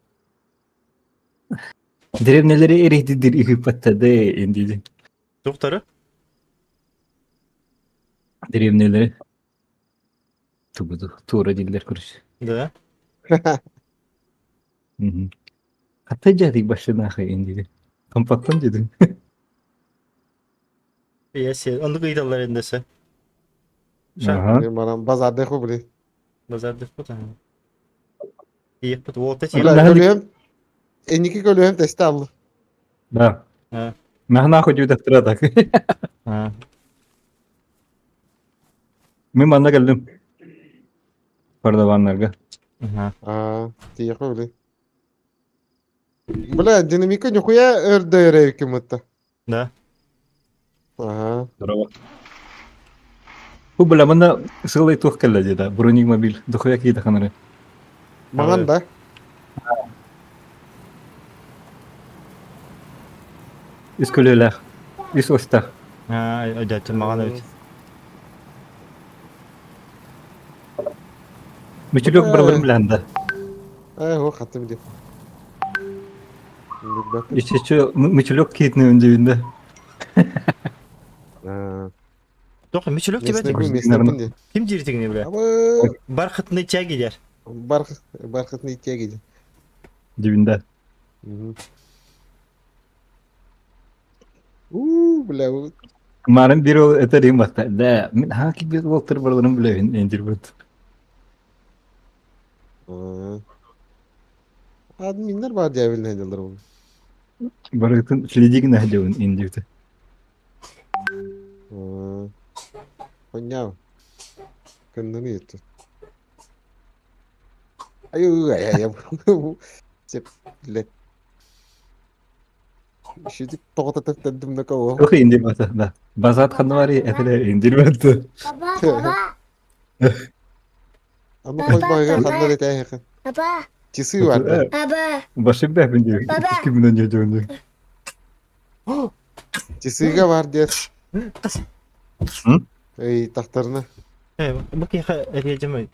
[SPEAKER 6] Drevneleri erihdidir ihippatta de indiydi.
[SPEAKER 1] Doktoru.
[SPEAKER 6] Drevneleri. Tubudu. Tuğra diller kuruş.
[SPEAKER 1] Da.
[SPEAKER 6] Hatta jadi başına kay indiydi. Kampaktan dedim.
[SPEAKER 1] Yes, onu kıydalar endese.
[SPEAKER 6] Aha.
[SPEAKER 5] Барам базарда хо били.
[SPEAKER 1] Bazarda bu da. İyi, bu volta
[SPEAKER 6] Ulan
[SPEAKER 5] Бля,
[SPEAKER 6] daha-
[SPEAKER 5] көлөм. Эники көлөм тесте алды.
[SPEAKER 6] Da.
[SPEAKER 1] Ha.
[SPEAKER 6] Mahna kocu da tıradak.
[SPEAKER 1] Ha.
[SPEAKER 6] Ben bana geldim. Pardavanlarga.
[SPEAKER 1] Aha.
[SPEAKER 5] А, тие хо били. Бля, динамика нихуя өрдө кимытта.
[SPEAKER 1] Da.
[SPEAKER 5] Ага.
[SPEAKER 6] Здорово. Bu bulamanda sığlay tuh kella jeda. Bruning mobil. Dokuya kita kanare.
[SPEAKER 5] Маған да.
[SPEAKER 6] Is köleler. Is osta.
[SPEAKER 1] Ha, ödettim mağana öt.
[SPEAKER 6] Müçülük bir bilanda.
[SPEAKER 5] Хо хаты били.
[SPEAKER 6] İşte şu müçülük kitni öncevinde.
[SPEAKER 5] А,
[SPEAKER 1] Doktor, müçülük
[SPEAKER 5] местный
[SPEAKER 1] tibet.
[SPEAKER 5] бу, местный бу.
[SPEAKER 1] Kim jirtigini bile?
[SPEAKER 5] Аба,
[SPEAKER 1] Barkıtını içe gider.
[SPEAKER 5] бархатный тяги.
[SPEAKER 6] Cebinde.
[SPEAKER 5] Бля,
[SPEAKER 6] Kemarin bir o eterim batta. Da, min haki bir volter barlarım bile indir bud.
[SPEAKER 5] админler бар дявил хәдәлдер бу.
[SPEAKER 6] Barıtın следигin ahdevin indirdi.
[SPEAKER 5] Понял. Көннән итте. Ай, Сеп, лет. Şidik toqatatып тәддим накау.
[SPEAKER 6] Yok indir batta. Da. Bazat kanı var ya etele indir batta.
[SPEAKER 3] Baba, baba,
[SPEAKER 5] Аны койбайга хандар ите яқын.
[SPEAKER 3] baba,
[SPEAKER 5] Чисы бар да.
[SPEAKER 3] baba,
[SPEAKER 6] Başı bir bin diyor.
[SPEAKER 3] Baba.
[SPEAKER 6] 2 milyon diyor diyor.
[SPEAKER 5] Чисыга бар дер. Эй, тахтарына.
[SPEAKER 1] Bu ki edeceğim.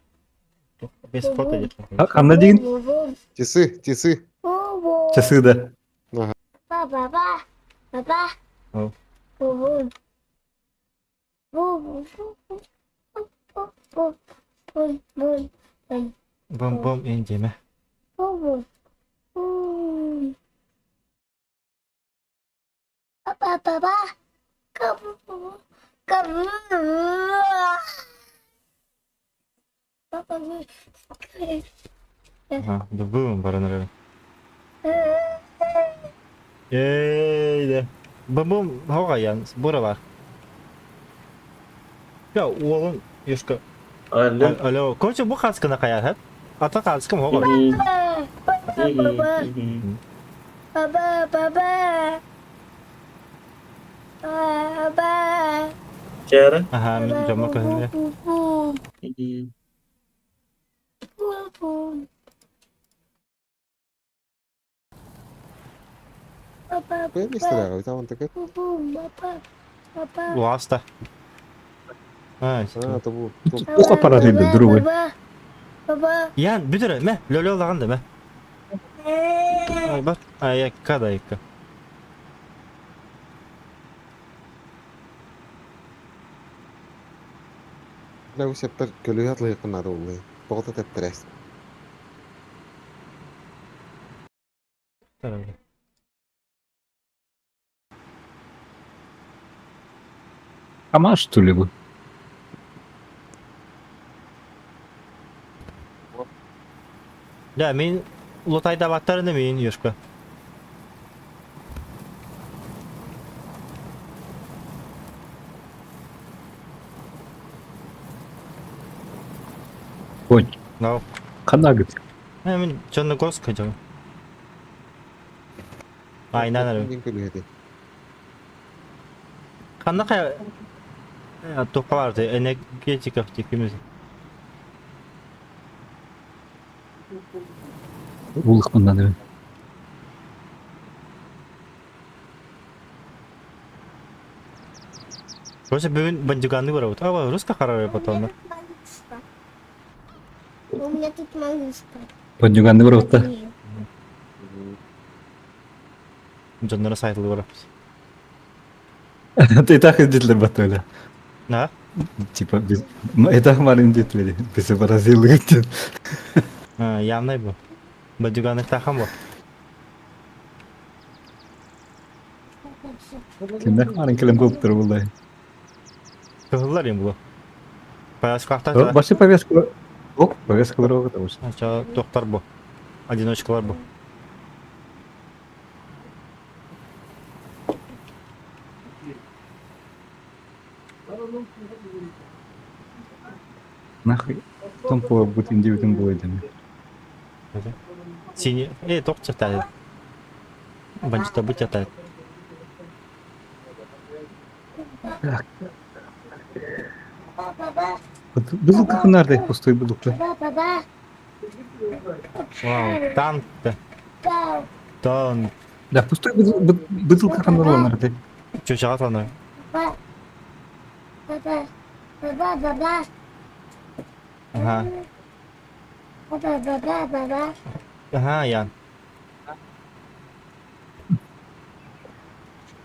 [SPEAKER 1] Bes foto edeceğim.
[SPEAKER 6] Ha kanı değil.
[SPEAKER 3] baba,
[SPEAKER 5] Чисы.
[SPEAKER 3] baba,
[SPEAKER 6] Çası da.
[SPEAKER 3] baba, baba,
[SPEAKER 1] Oh.
[SPEAKER 3] baba, baba,
[SPEAKER 1] Bom bom inceme.
[SPEAKER 3] baba, baba, kamu, kamu, baba,
[SPEAKER 1] Ha, bu mu baranır? De. Bom hava yalnız. Bura var. Ya oğlum Yuska.
[SPEAKER 4] Алло.
[SPEAKER 1] Alo. Koçum bu kaskına kayar hep. Ata kaskım hava.
[SPEAKER 3] Baba, baba. Baba.
[SPEAKER 4] Cara.
[SPEAKER 1] Aha, cama közünde.
[SPEAKER 5] Gue istilah kau sama teket.
[SPEAKER 1] Bu hasta. Ha işte.
[SPEAKER 5] Ah, tuh bu.
[SPEAKER 6] O kadar değil duruyor.
[SPEAKER 3] Baba.
[SPEAKER 1] Yani bir dere me lolo olağan da me. Ay bak ayakka da ayakka.
[SPEAKER 5] Lau septer kelihatan lagi kena tuh gue. Pokoknya tetap teres.
[SPEAKER 1] Tamam.
[SPEAKER 6] Ama что ли bu?
[SPEAKER 1] Ya men Lotayda battarını men yoshqa.
[SPEAKER 6] Konь.
[SPEAKER 1] No.
[SPEAKER 6] Qanday git?
[SPEAKER 1] Men Chernogorsk hocam. Aynen öyle.
[SPEAKER 5] Yang kelihatan.
[SPEAKER 1] Qanaqa to'qa vardı energetika tikimiz.
[SPEAKER 6] Улық bundan değil.
[SPEAKER 1] Просто бүгін бандюганды көріп отыр. А, русқа қарар потом.
[SPEAKER 3] У меня тут малышка.
[SPEAKER 6] Бандюганды бір отта.
[SPEAKER 1] Жонлары сайтылы көріппіз.
[SPEAKER 6] Ты и так индетлер батойла.
[SPEAKER 1] На?
[SPEAKER 6] Типа, без... И так мар индетлери. Без Бразилы гитtin.
[SPEAKER 1] Ямнай бұл. Бандюганды тақам бұл.
[SPEAKER 6] Kimler var kelem koptur vallahi.
[SPEAKER 1] Kızıllar ем бұл. Паяс қақтар да.
[SPEAKER 6] Başka повязка var. Yok, повязка var o kadar olsun.
[SPEAKER 1] Aşağı doktor bu. Одиночкалар bu.
[SPEAKER 6] Нахуй. Там по будет индивидуум будет.
[SPEAKER 1] Синий. Тоқ чатады. Банчыта бұт жатады.
[SPEAKER 3] Бабаба.
[SPEAKER 6] Бутылка nerede? Пустой бутылка.
[SPEAKER 3] Бабаба.
[SPEAKER 1] Вау, танк.
[SPEAKER 3] Бау.
[SPEAKER 1] Танк.
[SPEAKER 6] Да, пустой бутылка там nerede?
[SPEAKER 1] Çocuğa tanı.
[SPEAKER 3] Баба. Баба. Баба, баба.
[SPEAKER 1] Aha.
[SPEAKER 3] Баба, баба, баба.
[SPEAKER 1] Aha yan.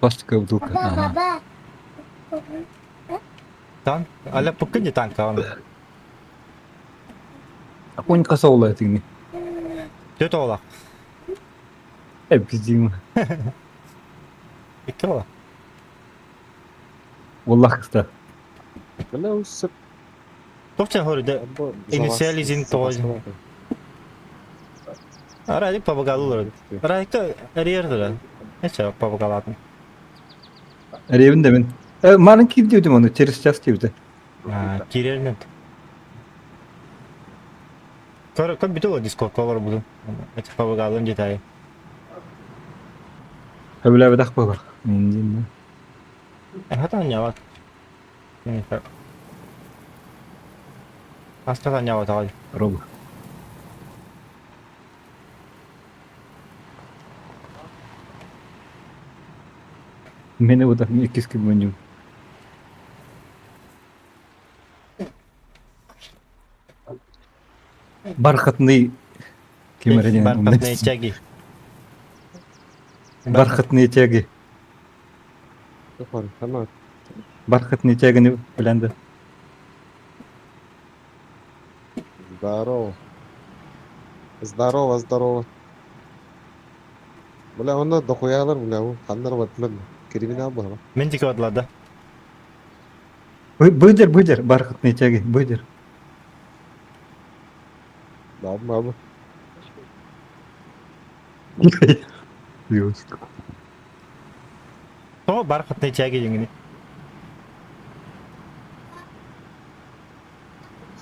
[SPEAKER 6] Пластиковая бутылка.
[SPEAKER 3] Баба,
[SPEAKER 6] Ага.
[SPEAKER 3] баба.
[SPEAKER 1] Tank. Ala pukun tank kawan.
[SPEAKER 6] А он касал это не.
[SPEAKER 1] Dört oğlak.
[SPEAKER 6] Пиздим.
[SPEAKER 1] İki oğlak.
[SPEAKER 6] Vallahi kısta.
[SPEAKER 5] Lau sep.
[SPEAKER 1] Dokçan hori de inisializin toğacın. Aradik papagalı olur. Aradik de eriyerdir ha. Ne çabuk papagalı atın.
[SPEAKER 6] Evinde ben. Malinki diyordum onu. Через час girdi.
[SPEAKER 1] Kirerinin. Kör bir de o Discord var buldum. Eти papagalın detayı.
[SPEAKER 6] Öyle bir dakika bak. İndiğinde.
[SPEAKER 1] Hatta ne var? Neyse. Hasta ne var tabii.
[SPEAKER 6] Robu. Meni bu da ikisi gibi oynuyor. Бархатный кемерден.
[SPEAKER 1] Бархатные тяги.
[SPEAKER 6] Бархатные тяги.
[SPEAKER 5] Kapan? Sama.
[SPEAKER 6] Бархатные тяги bilendi.
[SPEAKER 5] Здорово. Здорово, здорово. Бля, onda дохуялар бля, bu kanlar batılır. Kriminal bu ama.
[SPEAKER 1] Mendik adlarda.
[SPEAKER 6] Быдер, бархатные тяги, быдер.
[SPEAKER 5] Abi abi.
[SPEAKER 1] O barxatные тяги дегені.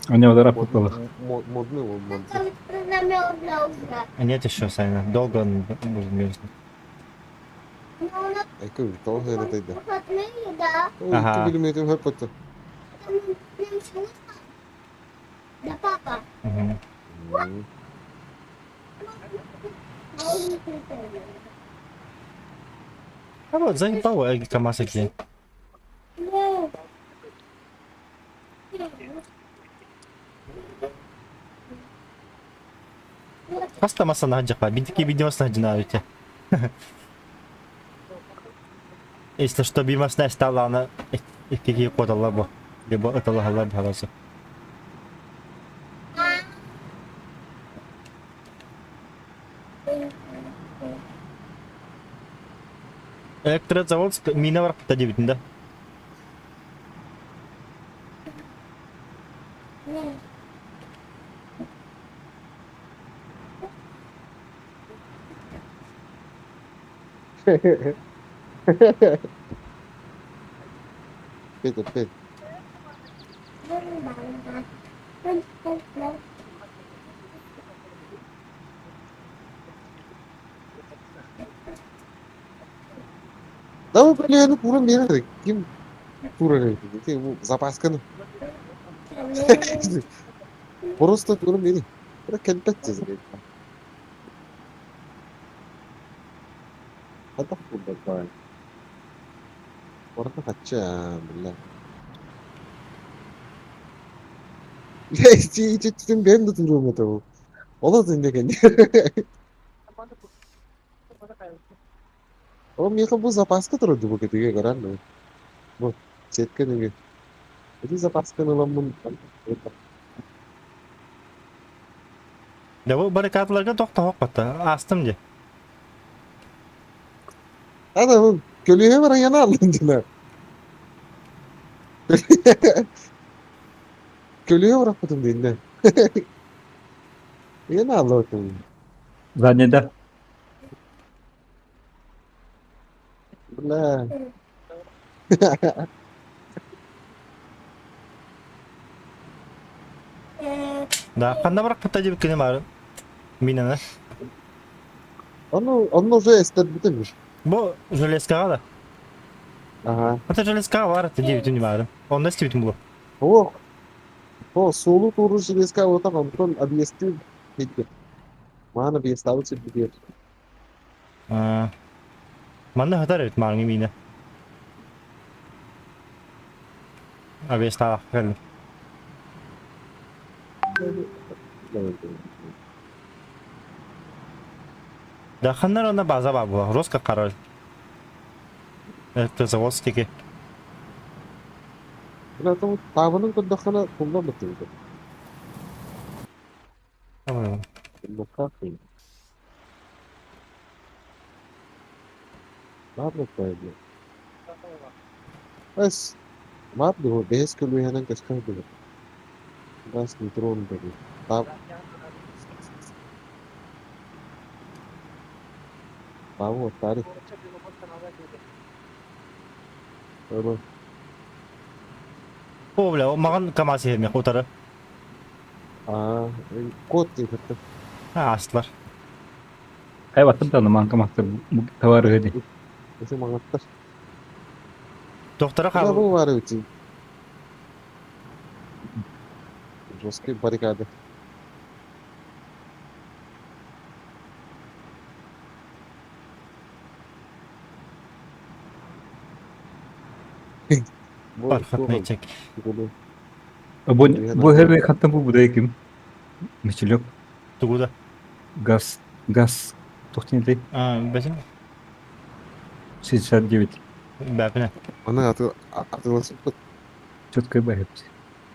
[SPEAKER 6] У него дара попала.
[SPEAKER 5] Modlu o modlu.
[SPEAKER 3] Она мёрзла.
[SPEAKER 1] Нет еще, Саня. Долго он будет мерзнуть.
[SPEAKER 3] Но она
[SPEAKER 5] Эки тоо хена тайда.
[SPEAKER 3] отмыли, да.
[SPEAKER 5] О,
[SPEAKER 1] Ага.
[SPEAKER 5] 2 мм хөпөтө.
[SPEAKER 3] Там слышно? Да, папа.
[SPEAKER 1] Мгм.
[SPEAKER 3] А он не прикольный.
[SPEAKER 1] А вот, заебал Эги Камасаки.
[SPEAKER 3] Ну.
[SPEAKER 1] Хастамасана хаджапа. Бинтики видеосына жинавите. Если что, бимасна стала она какие кодала бы. Либо это лагала бы халасы. Электрозавод мина бар кыта дебитин да.
[SPEAKER 5] Петь, опять. Да вы, блин, पूरा मेरा है क्यों पूरा है देखिए वो запас का ना просто पूरा मेरी पूरा कंटेक्ट चीज है هذا فوق الضايع ورقة فتشة بالله ليش تيجي تنبين تروم تو والله تنبين Oh, minha bu запаска тұрады бұл кетуге қаранды. Бұл, сеткенеге. ఇది запаска ламын.
[SPEAKER 1] Да bu barikatlarga to'xtab qoldi. Astım de.
[SPEAKER 5] Ана, бұл көліге бара яна алдын жына. Көліге бара құтым дейінді. Яна алды отым.
[SPEAKER 6] Заднеда.
[SPEAKER 5] Бля.
[SPEAKER 1] Да, қанда бірақ пыта деп келем ары. Минаны.
[SPEAKER 5] Оны уже эстет бітіміш.
[SPEAKER 1] Bu железкаға да.
[SPEAKER 5] Ага.
[SPEAKER 1] Это железкаға бар, это дебитін бары. Онда істебетін бұл.
[SPEAKER 5] О, солу туру железка отам, антон объяснил. Мана объяснил себе бедер.
[SPEAKER 1] Манда хатар evet маңы мина. Абеста хэл. Да ханнар она база бабу. Роска король. Это заводские.
[SPEAKER 5] Бля, там тавының көндіқіні қолдан бітірді. Ну как ты? Ладно, пойди. Бес, ладно, वो बहस के लिए है ना किसका भी बस नित्रोन करी ताप ताऊ तारी अब
[SPEAKER 1] О, бля, маған камаз ерме отары.
[SPEAKER 5] код дейті
[SPEAKER 1] Астлар.
[SPEAKER 6] Hayvatım da aman kamaktır bu tavarı hadi.
[SPEAKER 5] осы маңаттар
[SPEAKER 1] Доктора
[SPEAKER 5] да
[SPEAKER 1] қабыл.
[SPEAKER 5] бұл бар өте жесткие баррикады
[SPEAKER 1] Бархатный чек.
[SPEAKER 6] Bu her hatta bu da kim? Мичелек.
[SPEAKER 1] Тугуда.
[SPEAKER 6] Gaz. Тоқтен
[SPEAKER 1] Бәсін.
[SPEAKER 6] 69.
[SPEAKER 1] Бәпіне.
[SPEAKER 5] ана атыласып
[SPEAKER 6] Четкая бахепси.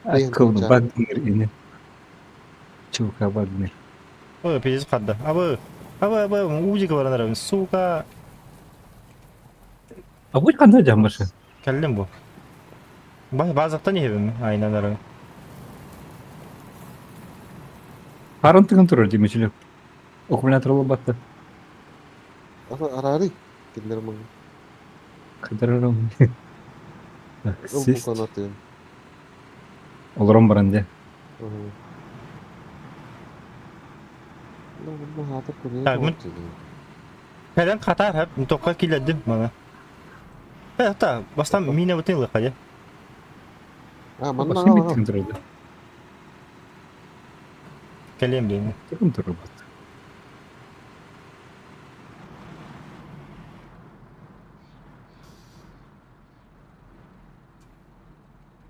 [SPEAKER 5] Блин,
[SPEAKER 6] Акыл
[SPEAKER 5] ну,
[SPEAKER 6] Вагнер ине. Чука Вагнер.
[SPEAKER 1] Ой, пиздец қадды. Абы, узигі баранар әбін. Сука.
[SPEAKER 6] А будь қандай жамбашы?
[SPEAKER 1] Кәлдім бұл. Базақта не ебім? Айнанар әбін.
[SPEAKER 6] Арантығын тұрыр демешілік. Аккумулятор олы батты.
[SPEAKER 5] арари кендер мың
[SPEAKER 6] Қыдырырым.
[SPEAKER 5] бұл
[SPEAKER 6] Сест.
[SPEAKER 5] канаты
[SPEAKER 6] Олырым баранде.
[SPEAKER 5] Bunu hatır kuruyor.
[SPEAKER 1] Tak, ben- Keden katar hep tokka kiledim bana. Hatta bastan mine butin lıkaya.
[SPEAKER 5] Ha, manna
[SPEAKER 6] Basın
[SPEAKER 5] al.
[SPEAKER 6] bittin durdu.
[SPEAKER 1] Geleyim diyeyim.
[SPEAKER 6] Takım durdu.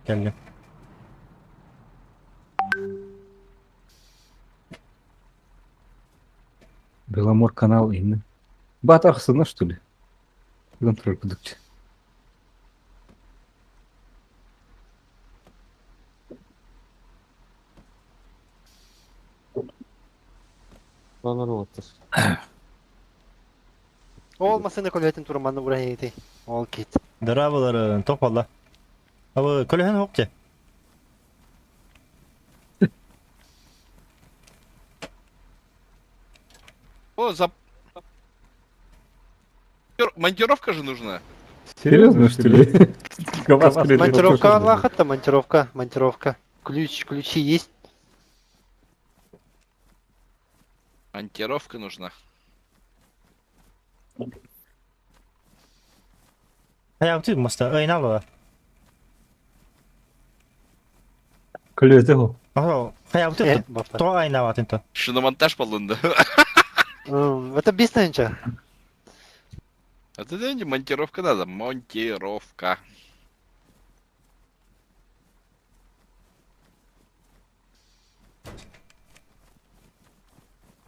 [SPEAKER 1] Geldim.
[SPEAKER 6] Беломор канал инна. Бат ахсына, что ли? Контроль продукте.
[SPEAKER 5] Bana otur.
[SPEAKER 7] Olmasın kolyetin turmanı buraya yedi. Ol git.
[SPEAKER 1] Darabaların topalla. Ama kolehen hokça.
[SPEAKER 8] О, Монтировка же нужна.
[SPEAKER 6] Серьезно, что ли? Гавас
[SPEAKER 7] Монтировка Аллаха-то, монтировка. Ключи есть.
[SPEAKER 8] Монтировка нужна.
[SPEAKER 1] Hayatı masta ayna var.
[SPEAKER 6] Клюет его.
[SPEAKER 1] Ага, hayatı
[SPEAKER 7] Бафа.
[SPEAKER 1] то ayna var tinto.
[SPEAKER 8] Шиномонтаж полында.
[SPEAKER 7] Это бесненча.
[SPEAKER 8] А ты знаете, монтировка надо. Монтировка.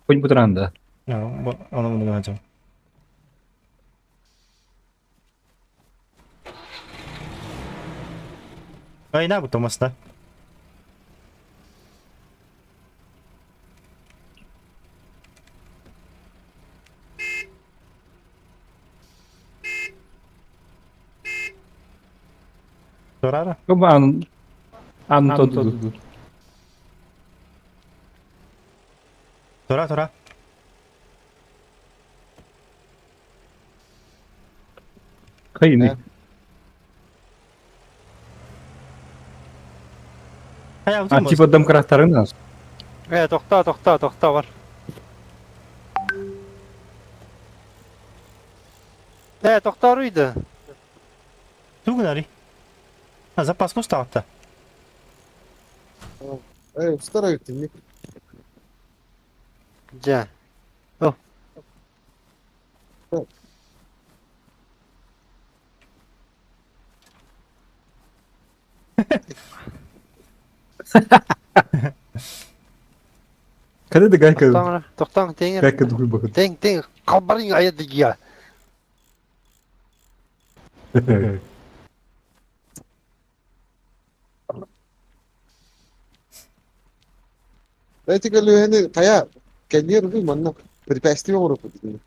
[SPEAKER 6] Хоть бутран, да.
[SPEAKER 1] Ya, onu bunu yapacağım. Ayna bu Thomas'ta. Sorara.
[SPEAKER 6] Coba anu todo.
[SPEAKER 1] Tora.
[SPEAKER 6] Kayın.
[SPEAKER 1] Hayatı
[SPEAKER 6] А типа домкраттары нас.
[SPEAKER 7] Toxta var. Toxta uydu.
[SPEAKER 1] Tugunari. Ha, запас кустата.
[SPEAKER 5] Стараю ты.
[SPEAKER 7] Gdzie?
[SPEAKER 6] Когда ты гайка?
[SPEAKER 7] Toxtan tenger.
[SPEAKER 6] Гайка глубоко.
[SPEAKER 7] Teng. Kalbarın ayet diye.
[SPEAKER 5] Dайте галю кая. Кенер ви манна. Препятствие может быть.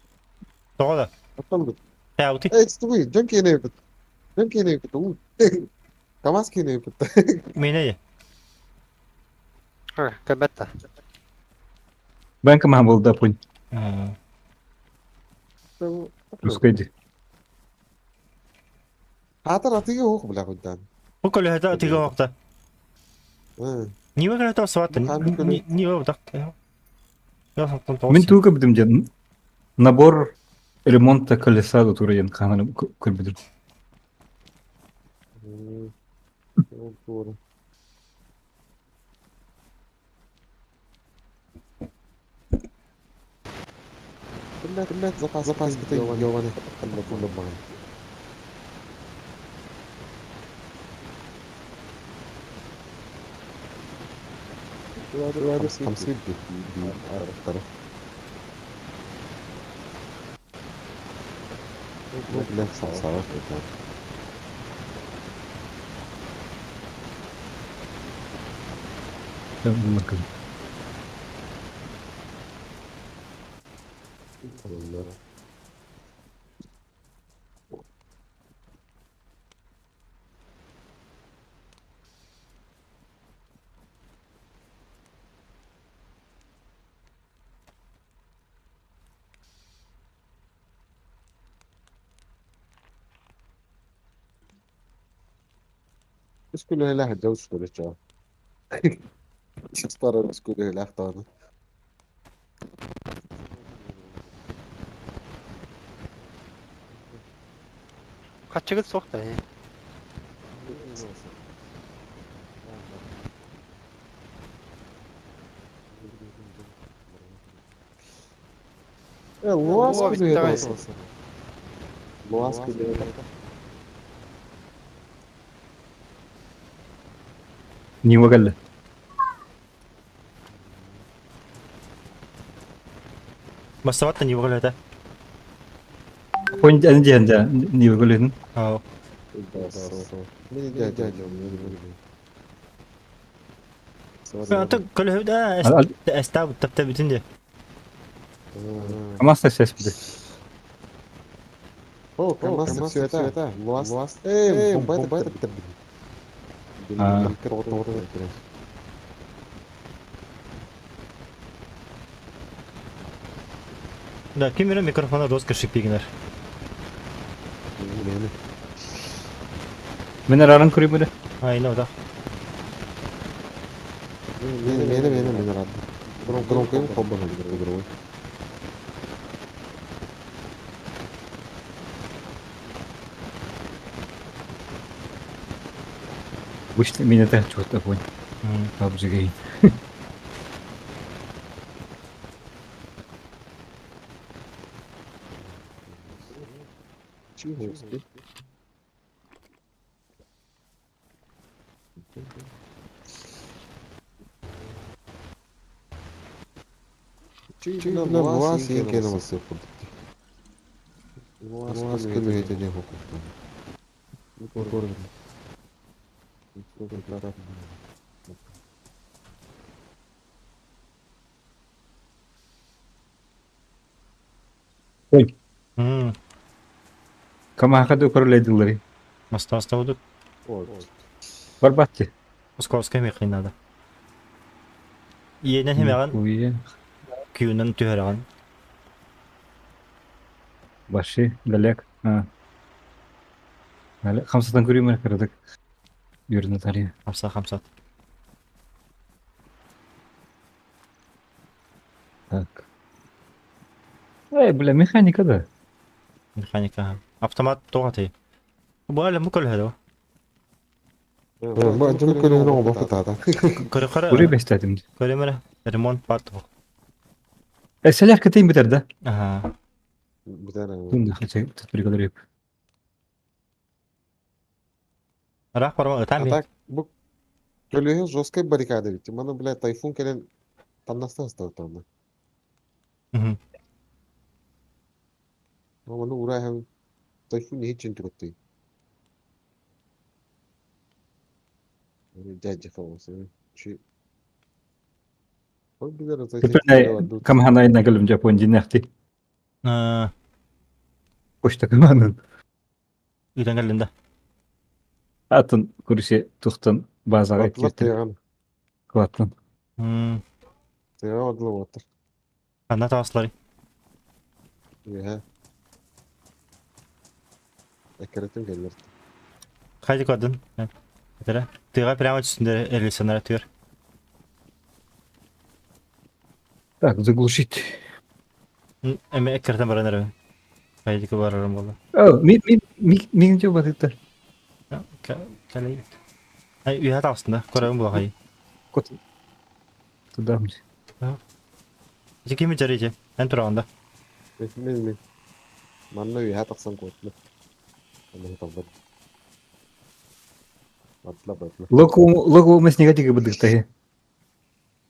[SPEAKER 1] Doğru.
[SPEAKER 5] Потом.
[SPEAKER 1] Hayatı.
[SPEAKER 5] Стой, джанки не пит. Джанки не пит. Камаски не пит.
[SPEAKER 1] Mineyi.
[SPEAKER 7] Kabetta.
[SPEAKER 6] Ben кама был да пунь.
[SPEAKER 1] Ha.
[SPEAKER 6] Рускайди.
[SPEAKER 5] Хатар атыга хоқ бля гудан.
[SPEAKER 1] Bu kolehta tiga vakta. Niye kolehta swatın? Niye vakta? Я сам там
[SPEAKER 6] Мен тука бдим жан. Набор ремонта колеса до турен каналым көрбүдүр.
[SPEAKER 5] Блядь, запас битай ёбаный. Телефон бар. Хамсин бит. Арактар. Блядь, саваш это. بس كله لا هتجوز كل الشباب ترى بس كله لا اختار
[SPEAKER 7] Kaçıgıt sok da.
[SPEAKER 5] Луас
[SPEAKER 7] О,
[SPEAKER 5] күзі
[SPEAKER 7] Виталий.
[SPEAKER 5] еді. Луас күзі еді.
[SPEAKER 6] Нива галла.
[SPEAKER 1] Баставатта не выглядит, да?
[SPEAKER 6] Пон ан жанда нива галла.
[SPEAKER 1] Ау.
[SPEAKER 5] Мені дядя,
[SPEAKER 1] Anta كل ده استاو تبتب بتندي.
[SPEAKER 6] Камаста ses bir de.
[SPEAKER 5] О, камас все это. Луас. Бомбай бітірді.
[SPEAKER 1] Да, кимера микрофона роскоши пигнер.
[SPEAKER 6] Мен аран көрейм бе.
[SPEAKER 1] Aynen o da.
[SPEAKER 5] Мені рад. Громкоем хоббана другой.
[SPEAKER 6] Вышли меня так что-то понял. Обжигай.
[SPEAKER 5] Чего? Луас ең кенімізі құрдық. Луас күні етене құқықтан. Көрдім.
[SPEAKER 6] Ой,
[SPEAKER 1] Hmm.
[SPEAKER 6] камаха да управляйдылар.
[SPEAKER 1] Мастаста будут.
[SPEAKER 6] Барбатти.
[SPEAKER 1] Московская мехни надо. Иенен хемеган
[SPEAKER 6] Уя.
[SPEAKER 1] күйүнөн түһөрөгөн.
[SPEAKER 6] Башы, галяк. Галяк. Хамсатан көрейм мен кырдык. Юрна тария.
[SPEAKER 1] Хамса.
[SPEAKER 6] Так. Бля, механика да.
[SPEAKER 1] Механика. Автомат тогаты. Bu alem bu kadar hadi.
[SPEAKER 5] Ben canım köleni olmak hatada.
[SPEAKER 1] Kırı
[SPEAKER 6] Burayı
[SPEAKER 1] kırı.
[SPEAKER 6] besledim.
[SPEAKER 1] Kırı remont part bu.
[SPEAKER 6] Seler katayım biter de.
[SPEAKER 1] Aha.
[SPEAKER 5] Bir tane.
[SPEAKER 6] Bunda kaçak tutbiri kadar yok.
[SPEAKER 1] Rak parma
[SPEAKER 5] А
[SPEAKER 1] ötem ya.
[SPEAKER 5] так, bu köleni жесткая баррикада ведь. Mana, блядь, тайфун келен таннастан став там.
[SPEAKER 1] Hı.
[SPEAKER 5] Mana uğray hem tayfun hiç çinti kotti. Дядя фаус. Чи. Ой, билер
[SPEAKER 6] Köpürne kamhanayına geldim Japon cinnahti. Koşta kamanın.
[SPEAKER 1] Үйден келдім.
[SPEAKER 6] Atın kuruşu tuhtun bazağa
[SPEAKER 5] Atla
[SPEAKER 6] etketin.
[SPEAKER 5] тыган.
[SPEAKER 6] Kıvatın.
[SPEAKER 5] Тыган адылы отыр.
[SPEAKER 1] Қанда тағасылары.
[SPEAKER 5] Иә. Әкіретін келдер.
[SPEAKER 1] Қайды көрдің? Тыға прямо түсінде рельсонара түйір.
[SPEAKER 6] Так, заглушить.
[SPEAKER 1] Әме әкіртен баран әрі. Қайды кі барарым болды.
[SPEAKER 6] О, мен де бар это.
[SPEAKER 1] Кәлей. Үйә тағысында. Көрәуім бұл қайы.
[SPEAKER 6] Кот. Туда мне.
[SPEAKER 1] Кеме жары же. Ән тұрағында.
[SPEAKER 5] Мен. Манна үйә тақсан көтлі. Анын табыр. Атла.
[SPEAKER 6] Локу мы с негатива будут тахи.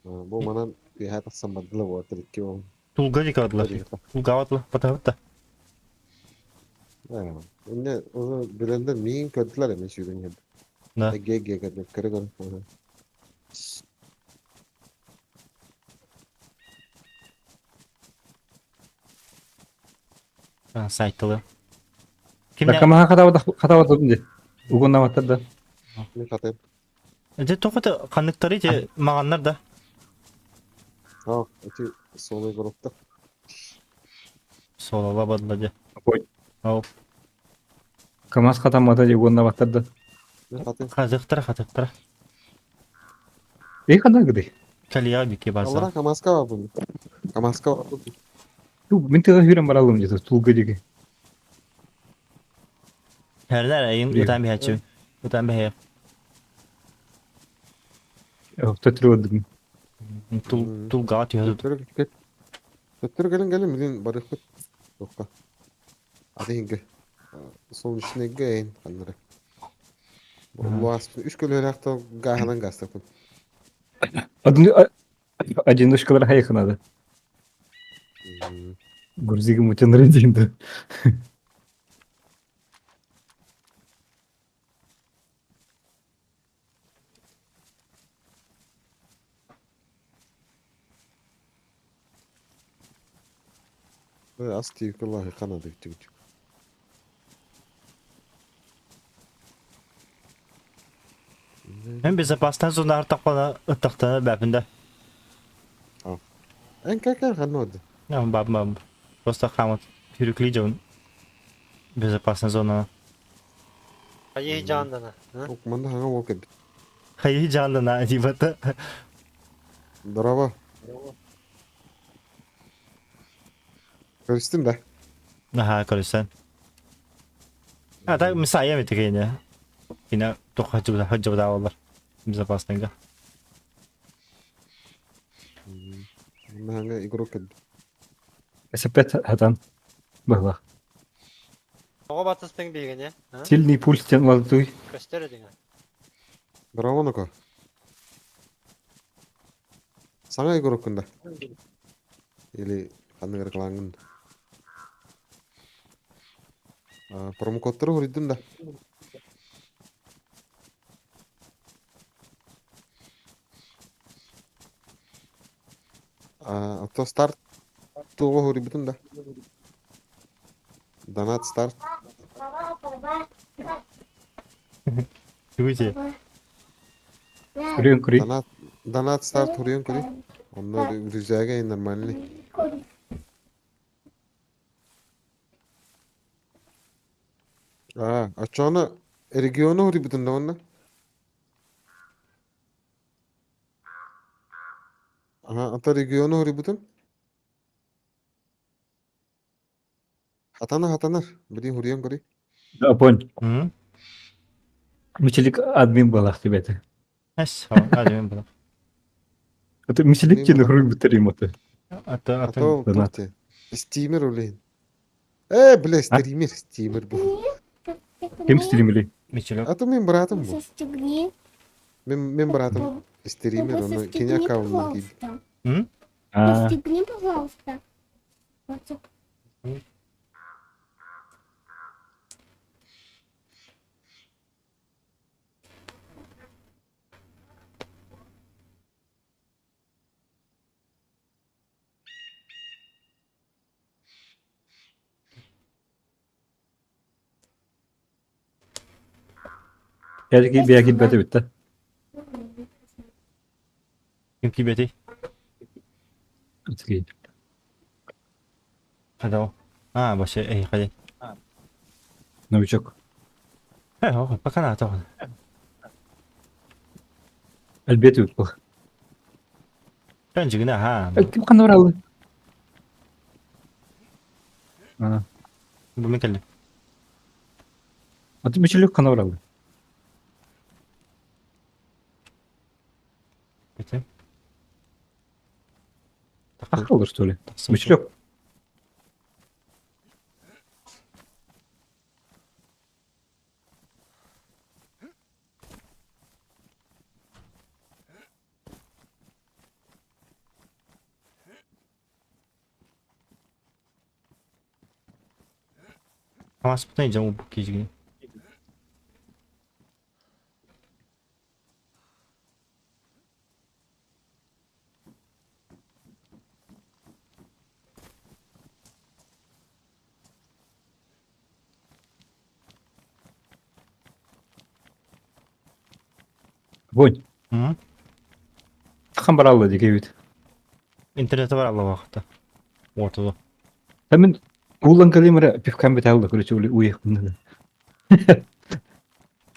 [SPEAKER 5] Бұл манан үйә тақсан бадылы отыр. Икки ол.
[SPEAKER 1] Тулға жеке адылар. Тулға адылар. Пата.
[SPEAKER 5] Önce onu bilenler neyin kötüler ya meşhur yani.
[SPEAKER 1] Da.
[SPEAKER 5] Gege kadar kırık onu.
[SPEAKER 1] Сайттылы.
[SPEAKER 6] Так,
[SPEAKER 1] Кемне?
[SPEAKER 6] кама хатават бинде. Угунна ваттар да.
[SPEAKER 5] Ne katayım?
[SPEAKER 1] Же тоқыты қандықтары же мағандар да.
[SPEAKER 5] Ha, ötü sonu grupta.
[SPEAKER 1] Солала бадылы же.
[SPEAKER 6] Ой.
[SPEAKER 1] Ау.
[SPEAKER 6] Камаз хатамата же угунна ваттар да.
[SPEAKER 5] Ne katayım?
[SPEAKER 1] Қазықтыра.
[SPEAKER 6] Кандай гыды?
[SPEAKER 1] Кәлия бике барса.
[SPEAKER 5] Allah kamaska var bunu. Kamaska var bunu.
[SPEAKER 6] Мен тыга хүрем баралым же тулга деге.
[SPEAKER 1] Herler ayın
[SPEAKER 6] Biliyorum.
[SPEAKER 1] utan bir haçı. Utan bir hayır.
[SPEAKER 6] Yok tötürüyordum.
[SPEAKER 1] Tul gat yuhdu.
[SPEAKER 5] Götür gelin bilin barık kut. Yokka. Hadi hinge. Son içine gayin kanları. Bu asp 3 kilo lakta gahanan gastakın.
[SPEAKER 6] Adını acın dışkılara hayakın adı. Gurzigi muçan rejinde.
[SPEAKER 5] Böyle asti yukarı kanadı küçük.
[SPEAKER 1] Hem bize pastan sonra artık bana ıttıktı babında.
[SPEAKER 5] En kakar kanadı.
[SPEAKER 1] Ya bab. Просто хамат. Hürükleyeceğim. Bize pastan sonra.
[SPEAKER 7] Ayı candana. Ha?
[SPEAKER 5] Okmanda hanga walk et.
[SPEAKER 1] Hayır canlı na dibata.
[SPEAKER 5] Bravo. Karıştın da.
[SPEAKER 1] Aha karışsan. Ha da misaya mı tekeyne? Yine çok hacı da olur. Bize pastan ga.
[SPEAKER 5] Hanga igorok et.
[SPEAKER 6] Sepet hatan. Bahla.
[SPEAKER 7] Oğa batız peng bilgene. Ha?
[SPEAKER 6] Silni pulsçan valtuy.
[SPEAKER 7] Gösteredin ha.
[SPEAKER 5] Bravo noko. Sana igorok da. Ili kanı kelangın. Promo kodları huridun da. Auto start tuh huributun da. Donat start.
[SPEAKER 1] Hürüce.
[SPEAKER 6] Kuruyun kuruy.
[SPEAKER 5] Donat start huriyon kuri. Onda rüzgaga normalni. Açana regionu huributun da onda. Ata regionu huributun. Hatanar. Biri huriyon kuri.
[SPEAKER 6] Apon.
[SPEAKER 1] Hı?
[SPEAKER 6] Miçilik admin balaktı bete.
[SPEAKER 1] Es, hadi ben bunu.
[SPEAKER 6] Atı miçilik çini huruy bitirim atı.
[SPEAKER 1] Atı.
[SPEAKER 5] Ata
[SPEAKER 6] Donat.
[SPEAKER 5] porte. Steamer oleyin. Bile steamer bu.
[SPEAKER 6] Kim stilimili?
[SPEAKER 1] Miçilo.
[SPEAKER 5] Ata min beratim bu.
[SPEAKER 3] Застегни.
[SPEAKER 5] Min beratim. Steamer onu
[SPEAKER 3] Застегни,
[SPEAKER 5] Kenya kavunu gibi.
[SPEAKER 3] пожалуйста.
[SPEAKER 1] Hı?
[SPEAKER 6] Aa,
[SPEAKER 3] Застегни, пожалуйста. Вот.
[SPEAKER 6] belki bir akit bete bitti.
[SPEAKER 1] Kim kibeti?
[SPEAKER 6] Atı
[SPEAKER 1] Hadi o. Ha başı hadi.
[SPEAKER 6] ne çok.
[SPEAKER 1] He o bakın ata.
[SPEAKER 6] Elbette yok bu.
[SPEAKER 1] Bence güne ha.
[SPEAKER 6] Kim kan oralı? Aa,
[SPEAKER 1] Bu mu kelli?
[SPEAKER 6] atı miçilik kan oralı.
[SPEAKER 1] Bitti.
[SPEAKER 6] Ah olur öyle. Miçilik yok.
[SPEAKER 1] Ama sputayım canım bu kişi.
[SPEAKER 6] Boň.
[SPEAKER 1] Hı?
[SPEAKER 6] Kan baralı diye evet.
[SPEAKER 1] İnterneti var Allah vakti. Ortada.
[SPEAKER 6] Hemen ulan kalimera pifkan betalı kuruşu öyle uyuyor.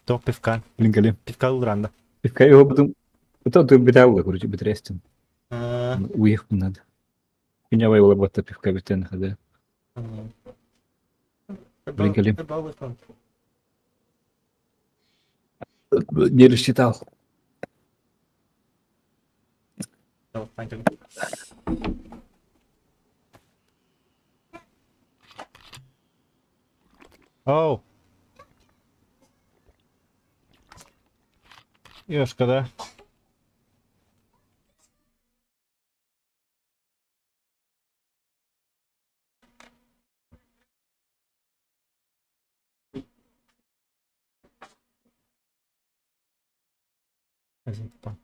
[SPEAKER 1] Top pifkan.
[SPEAKER 6] Ulan kalim.
[SPEAKER 1] Pifkan ulranda.
[SPEAKER 6] Pifkan yok budum. Itu betalı kuruşu bitrestim.
[SPEAKER 1] Ha.
[SPEAKER 6] Uyuyor bunlar. Pinya vay ola batta pifka biten hadi. Ulan kalim. Не рассчитал.
[SPEAKER 1] Давай, пойдем. Оу. Ёшка, да? Спасибо.